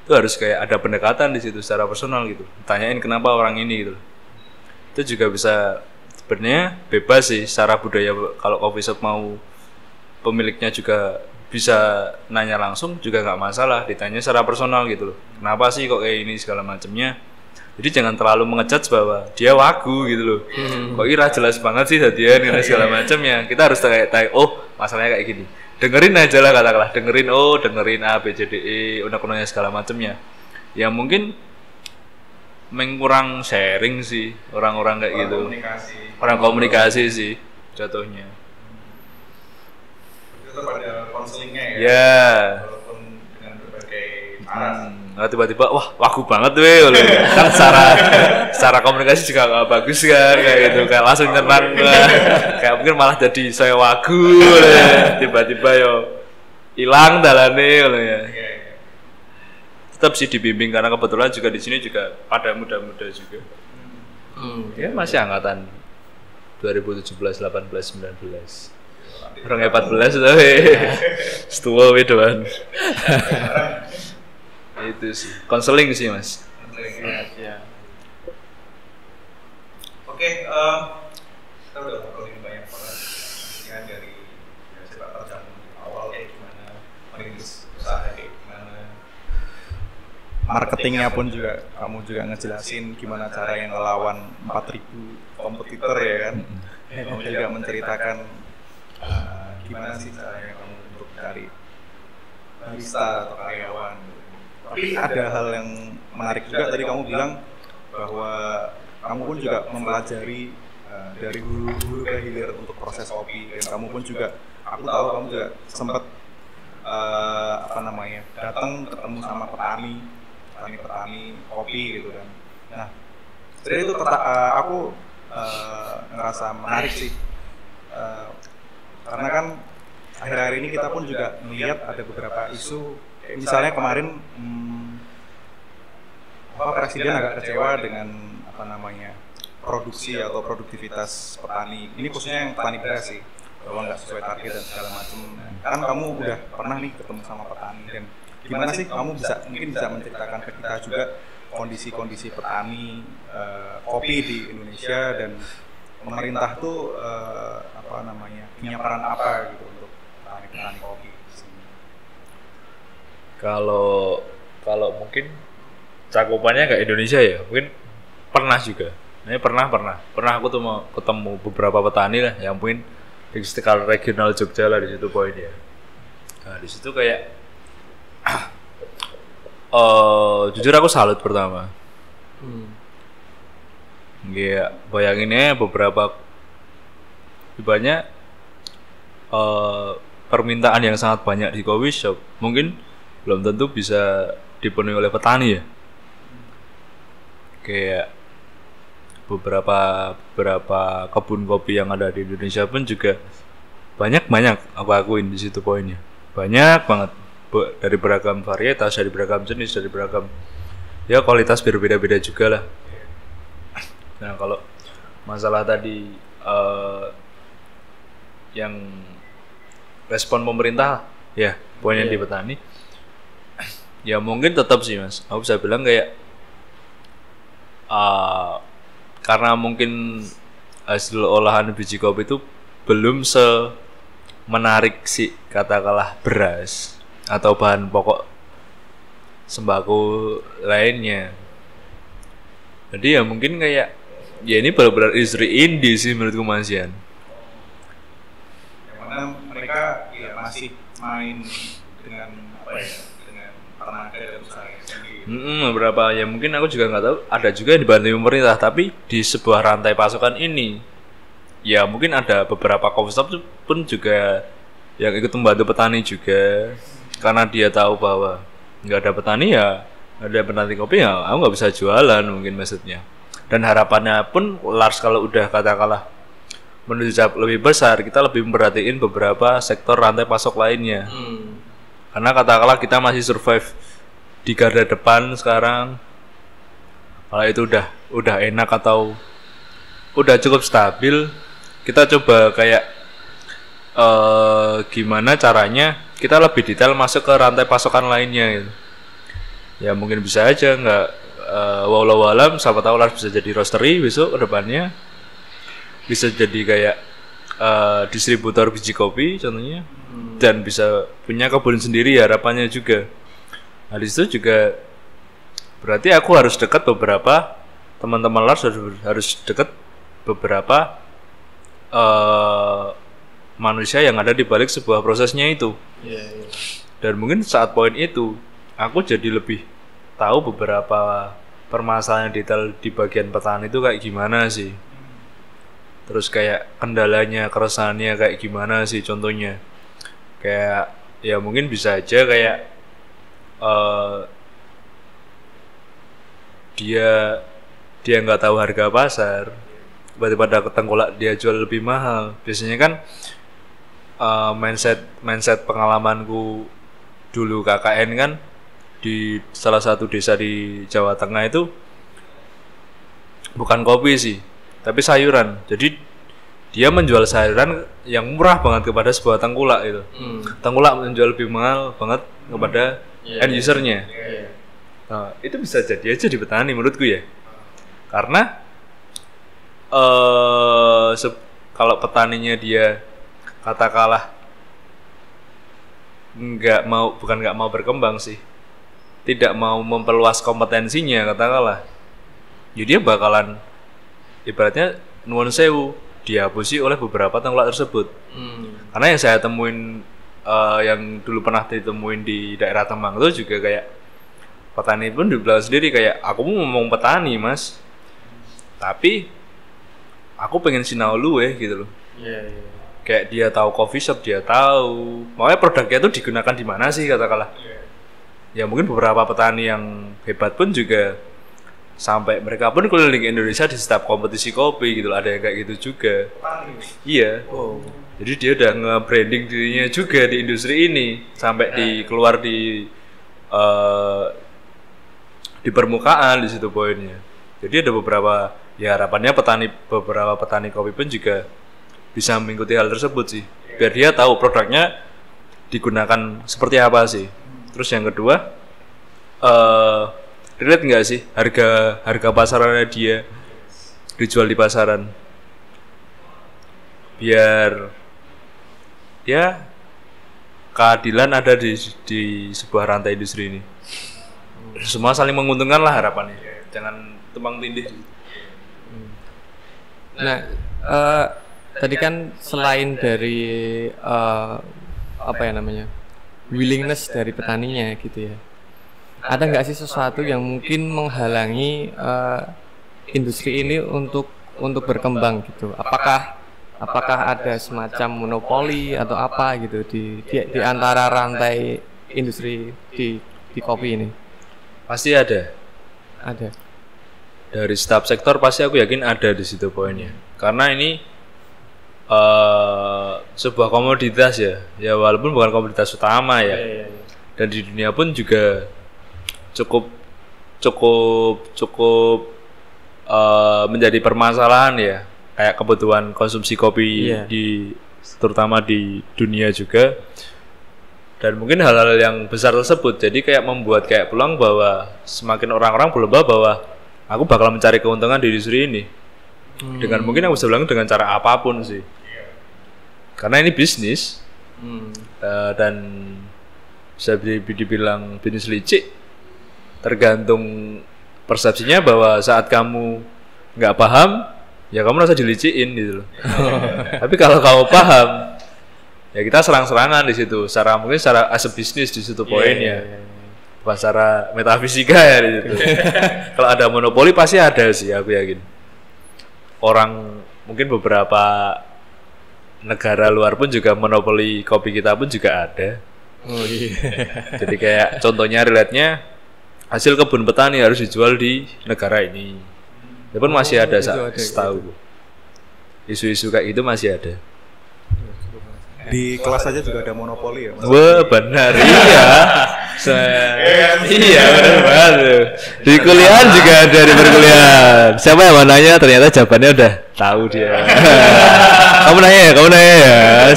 Itu harus kayak ada pendekatan di situ secara personal gitu. Tanyain kenapa orang ini gitu. Itu juga bisa sebenarnya bebas sih secara budaya, kalau coffee shop mau pemiliknya juga bisa nanya langsung juga nggak masalah, ditanya secara personal gitu loh, kenapa sih kok kayak ini segala macamnya. Jadi jangan terlalu mengejudge bahwa dia wagu gitu loh. Kok Ira jelas banget sih tadian karena segala macamnya. Kita harus kayak oh masalahnya kayak gini. Dengerin aja lah katakanlah, dengerin A B C D E unek-uneknya segala macamnya. Ya mungkin kurang sharing sih orang-orang kayak gitu. Orang komunikasi sih jatuhnya. Itu pada konselingnya ya. Ya. Walaupun dengan berbagai cara. Tiba-tiba wah wagu banget weh kan secara komunikasi juga nggak bagus kan kayak gitu, kayak langsung nyerang kayak mungkin malah jadi saya wagu tiba-tiba yo hilang dalane ya. Tetap sih dibimbing karena kebetulan juga di sini juga ada muda-muda juga. Ya masih angkatan 2017, 18, 19. Orang 14 tapi setua weh doan. Itu sih konseling sih mas. Ya. Oke, kita udah ngobrolin banyak banget ya, dari sepak terjang awal kayak gimana, merintis usaha kayak gimana, marketingnya pun juga kamu juga ngejelasin gimana cara yang ngelawan 4.000 kompetitor ya kan. Kamu juga menceritakan gimana sih caranya kamu untuk cari barista atau karyawan. Tapi ada hal yang menarik juga, tadi kamu bilang bahwa kamu pun juga mempelajari dari hulu ke hilir untuk proses kopi, dan kamu pun juga, aku tahu kamu juga sempat datang ketemu sama petani kopi gitu kan. Nah, jadi itu aku ngerasa menarik sih, karena kan akhir-akhir ini kita pun juga melihat ada beberapa isu. Misalnya kemarin Presiden agak kecewa dengan produksi atau produktivitas petani. Ini khususnya yang petani beras sih, bahwa nggak sesuai target dan segala macam. Kan kamu udah pernah nih ketemu sama petani, dan gimana sih kamu mungkin bisa menceritakan ke kita juga kondisi-kondisi petani kopi di Indonesia, dan pemerintah tuh punya peran apa gitu untuk petani kopi. Kalau mungkin cakupannya kayak Indonesia ya, mungkin pernah juga. Ini pernah aku tuh mau ketemu beberapa petani lah yang mungkin di sekitar regional Jogja lah, di situ poinnya. Nah di situ kayak jujur aku salut pertama. Ya bayanginnya beberapa banyak permintaan yang sangat banyak di coffee shop, mungkin belum tentu bisa dipenuhi oleh petani ya. Kayak beberapa kebun kopi yang ada di Indonesia pun juga banyak aku akuin di situ poinnya. Banyak banget dari beragam varietas, dari beragam jenis, dari beragam ya kualitas berbeda-beda juga lah. Nah, kalau masalah tadi yang respon pemerintah ya poinnya di petani. Ya mungkin tetap sih mas, aku bisa bilang kayak karena mungkin hasil olahan biji kopi itu belum menarik sih katakanlah beras atau bahan pokok sembako lainnya. Jadi ya mungkin kayak ya ini benar-benar industri indie sih menurutku Mas Yan. Yang mana mereka ya masih main dengan tenaga dan usaha sendiri. Beberapa ya mungkin aku juga nggak tahu, ada juga yang dibantu pemerintah, tapi di sebuah rantai pasokan ini ya mungkin ada beberapa coffee shop pun juga yang ikut membantu petani juga, karena dia tahu bahwa nggak ada petani ya ada petani kopi ya aku nggak bisa jualan mungkin maksudnya. Dan harapannya pun Lars kalau udah katakanlah menuju lebih besar, kita lebih memperhatiin beberapa sektor rantai pasok lainnya. Karena katakanlah kita masih survive di garda depan sekarang, kalau itu udah enak atau udah cukup stabil, kita coba kayak gimana caranya kita lebih detail masuk ke rantai pasokan lainnya gitu. Ya mungkin bisa aja nggak walau alam, siapa tahu Lars bisa jadi roastery besok ke depannya, bisa jadi kayak distributor biji kopi contohnya. dan bisa punya kebun sendiri harapannya juga. Nah di situ juga berarti aku harus dekat beberapa teman-teman Lars, harus dekat beberapa manusia yang ada di balik sebuah prosesnya itu. Dan mungkin saat poin itu aku jadi lebih tahu beberapa permasalahan detail di bagian petani itu kayak gimana sih. Terus kayak kendalanya, keresahannya kayak gimana sih contohnya. Kayak ya mungkin bisa aja kayak dia nggak tahu harga pasar, tiba-tiba ada tengkolak dia jual lebih mahal. Biasanya kan mindset pengalamanku dulu KKN kan di salah satu desa di Jawa Tengah itu bukan kopi sih, tapi sayuran. Jadi dia menjual sayuran yang murah banget kepada sebuah tengkulak itu. Tengkulak menjual lebih mahal banget kepada end usernya. Nah, itu bisa jadi aja di petani menurutku ya. Karena kalau petaninya dia katakanlah nggak mau berkembang sih, tidak mau memperluas kompetensinya katakanlah, jadi dia bakalan ibaratnya nuwun sewu dihapusi oleh beberapa tengkulak tersebut. Karena yang saya temuin yang dulu pernah ditemuin di daerah Temang itu juga kayak petani pun dibilang sendiri kayak aku mau ngomong petani mas, tapi aku pengen sinau lu gitu loh. Kayak dia tahu coffee shop, dia tahu makanya produknya itu digunakan di mana sih katakanlah. Ya mungkin beberapa petani yang hebat pun juga sampai mereka pun keliling Indonesia di setiap kompetisi kopi gitu loh, ada yang kayak gitu juga. Iya. Jadi dia udah nge-branding dirinya juga di industri ini sampai keluar di permukaan di situ poinnya. Jadi ada beberapa ya harapannya beberapa petani kopi pun juga bisa mengikuti hal tersebut sih, biar dia tahu produknya digunakan seperti apa sih. Terus yang kedua, relate nggak sih harga pasarannya dia dijual di pasaran, biar ya keadilan ada di sebuah rantai industri ini. Semua saling menguntungkan lah harapannya, jangan tumpang tindih. Nah, tadi kan selain dari willingness dari petaninya gitu ya, ada nggak sih sesuatu yang mungkin menghalangi industri ini untuk berkembang gitu? Apakah ada semacam monopoli atau apa gitu di antara rantai industri di kopi ini? Pasti ada. Dari setiap sektor pasti aku yakin ada di situ poinnya. Karena ini sebuah komoditas ya walaupun bukan komoditas utama ya. Dan di dunia pun juga cukup menjadi permasalahan ya, kayak kebutuhan konsumsi kopi terutama di dunia juga. Dan mungkin hal-hal yang besar tersebut jadi kayak membuat kayak peluang bahwa semakin orang-orang berlomba bahwa aku bakal mencari keuntungan di industri ini. Dengan mungkin aku bisa bilang dengan cara apapun sih. Karena ini bisnis. Dan bisa dibilang bisnis licik. Tergantung persepsinya bahwa saat kamu nggak paham, ya kamu rasa diliciin gitu loh. Tapi kalau kamu paham, ya kita serang-serangan di situ. Mungkin secara as a bisnis di situ poinnya. Bukan secara metafisika ya di situ. Kalau ada monopoli pasti ada sih, aku yakin. Orang mungkin beberapa negara luar pun juga monopoli kopi kita pun juga ada. Jadi kayak contohnya relate-nya hasil kebun petani harus dijual di negara ini. Itu pun masih ada setahu. Isu-isu kayak gitu masih ada. Di kelas aja juga ada monopoli ya. Wah benar, iya. Iya benar banget. Di kuliah juga ada di perkuliahan. Siapa yang mau nanya ternyata jawabannya udah tahu dia. Kamu nanya ya.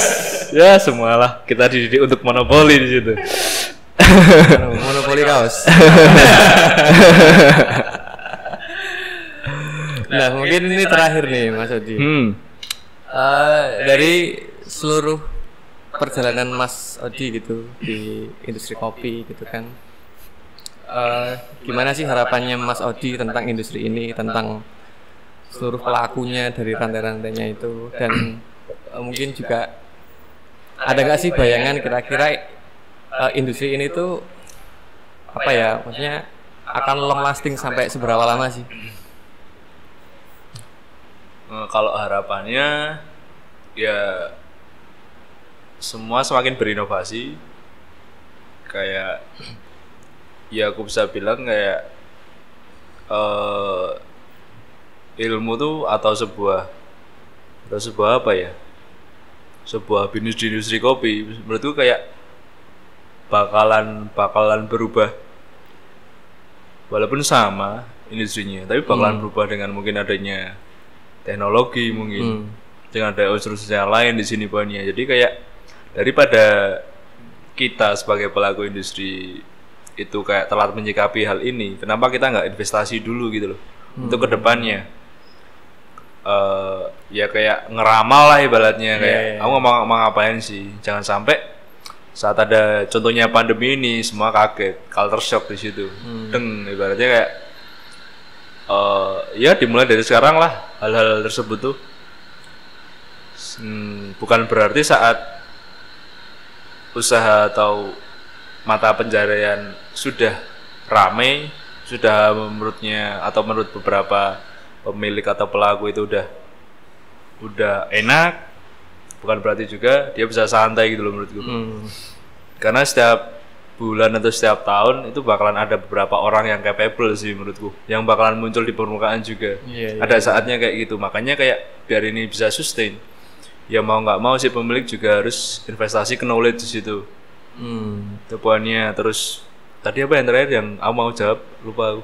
Ya semualah kita dididik untuk monopoli di situ. Monopoli kaos. Nah mungkin ini terakhir nih Mas Odi. Dari seluruh perjalanan Mas Odi gitu di industri kopi gitu kan. Gimana sih harapannya Mas Odi tentang industri ini, tentang seluruh pelakunya dari rantai-rantainya itu, dan mungkin juga ada nggak sih bayangan kira-kira industri ini tuh apa ya, maksudnya akan long lasting sampai seberapa lama sih? Kalau harapannya ya semua semakin berinovasi, kayak ya aku bisa bilang kayak ilmu tuh atau sebuah apa ya, sebuah industri kopi menurutku kayak bakalan berubah, walaupun sama industrinya tapi bakalan berubah dengan mungkin adanya teknologi, mungkin dengan ada unsur-unsur lain di sini banyak. Jadi kayak daripada kita sebagai pelaku industri itu kayak telat menyikapi hal ini, kenapa kita nggak investasi dulu gitu loh untuk kedepannya. Ya kayak ngeramal lah ibaratnya, kayak aku mau ngapain sih, jangan sampai saat ada contohnya pandemi ini semua kaget, culture shock di situ. Ibaratnya kayak ya dimulai dari sekarang lah hal-hal tersebut tuh. Bukan berarti saat usaha atau mata pencarian sudah ramai, sudah menurutnya atau menurut beberapa pemilik atau pelaku itu udah enak, bukan berarti juga dia bisa santai gitu loh menurutku. Karena setiap bulan atau setiap tahun itu bakalan ada beberapa orang yang capable sih menurutku, yang bakalan muncul di permukaan juga. Ada saatnya kayak gitu, makanya kayak biar ini bisa sustain, ya mau nggak mau si pemilik juga harus investasi ke knowledge di situ. Itu poinnya. Terus tadi apa yang terakhir yang aku mau jawab, lupa aku.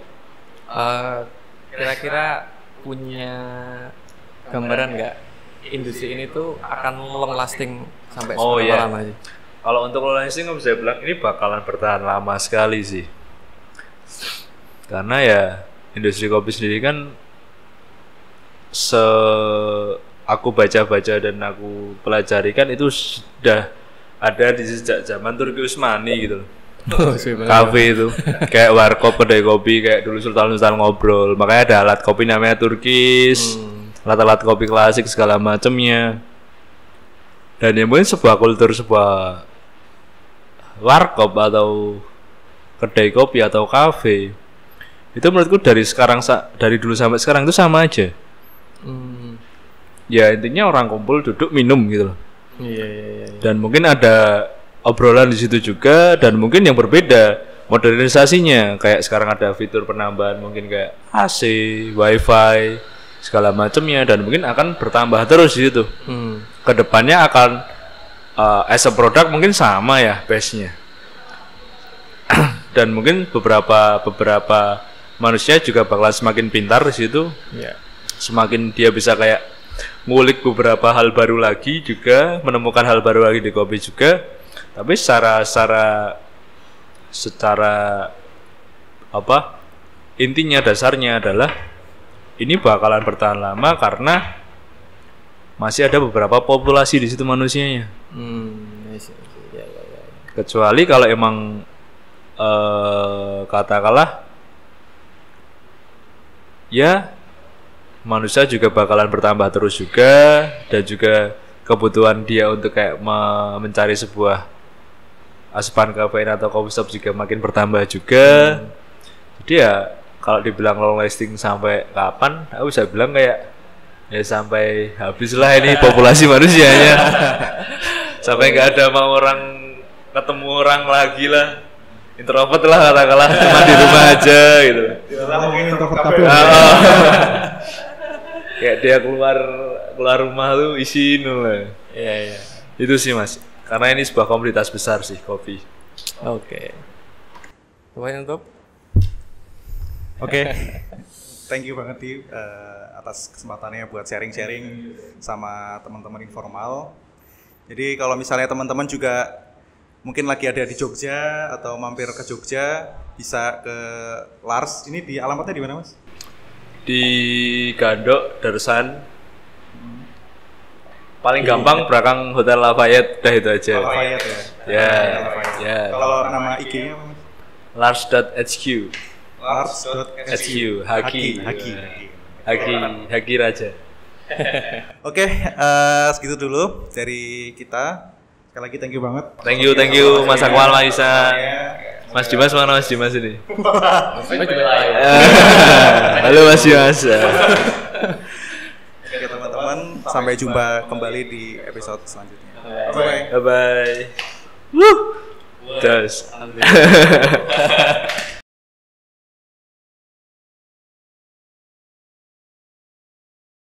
Kira-kira punya gambaran nggak industri ini tuh akan long lasting sampai seberapa lama sih? Kalau untuk long lasting aku bisa bilang ini bakalan bertahan lama sekali sih, karena ya industri kopi sendiri kan aku baca-baca dan aku pelajari kan itu sudah ada di sejak zaman Turki Utsmani gitu loh. Kafe itu kayak warkop, kedai kopi kayak dulu Sultan ngobrol, makanya ada alat kopi namanya Turkis, alat-alat kopi klasik segala macamnya. Dan yang mungkin sebuah kultur, sebuah warkop atau kedai kopi atau kafe itu menurutku dari dulu sampai sekarang itu sama aja. Ya intinya orang kumpul duduk minum gitu loh. Dan mungkin ada obrolan di situ juga, dan mungkin yang berbeda modernisasinya, kayak sekarang ada fitur penambahan mungkin kayak AC, WiFi segala macamnya, dan mungkin akan bertambah terus di situ. Kedepannya akan as a product mungkin sama ya base-nya. Dan mungkin beberapa manusia juga bakalan semakin pintar di situ. Semakin dia bisa kayak ngulik beberapa hal baru lagi juga, menemukan hal baru lagi di kopi juga. Tapi secara apa, intinya dasarnya adalah ini bakalan bertahan lama karena masih ada beberapa populasi di situ manusianya. Kecuali kalau emang katakanlah ya manusia juga bakalan bertambah terus juga, dan juga kebutuhan dia untuk kayak mencari sebuah asupan kafein atau coffee shop juga makin bertambah juga. Jadi ya kalau dibilang long lasting sampai kapan, aku bisa bilang kayak ya sampai habis lah ini populasi manusianya. Sampai nggak ada mau ketemu orang lagi lah, introvert lah katakanlah, cuma di rumah aja gitu. Kayak dia keluar rumah tuh isi nul. Itu sih Mas, karena ini sebuah komunitas besar sih kopi. Lumayan top. Thank you banget Di atas kesempatannya buat sharing-sharing sama teman-teman informal. Jadi kalau misalnya teman-teman juga mungkin lagi ada di Jogja atau mampir ke Jogja, bisa ke Lars. Ini di alamatnya di mana Mas? Di Gandok Darsan. Paling gampang belakang Hotel Lafayette, udah itu aja. Lafayette ya. Ya, Lafayette. ya. Kalau nama IG-nya apa? Lars.hq. Lars.hq. Haki Raja. Oke, segitu dulu dari kita. Sekali lagi thank you banget. Thank you Mas Akwal, Mas Isa. Mas Dimas mana Mas Dimas ini? Halo Mas Dimas. Oke teman-teman, sampai jumpa kembali di episode selanjutnya. Bye bye. Woo. Das.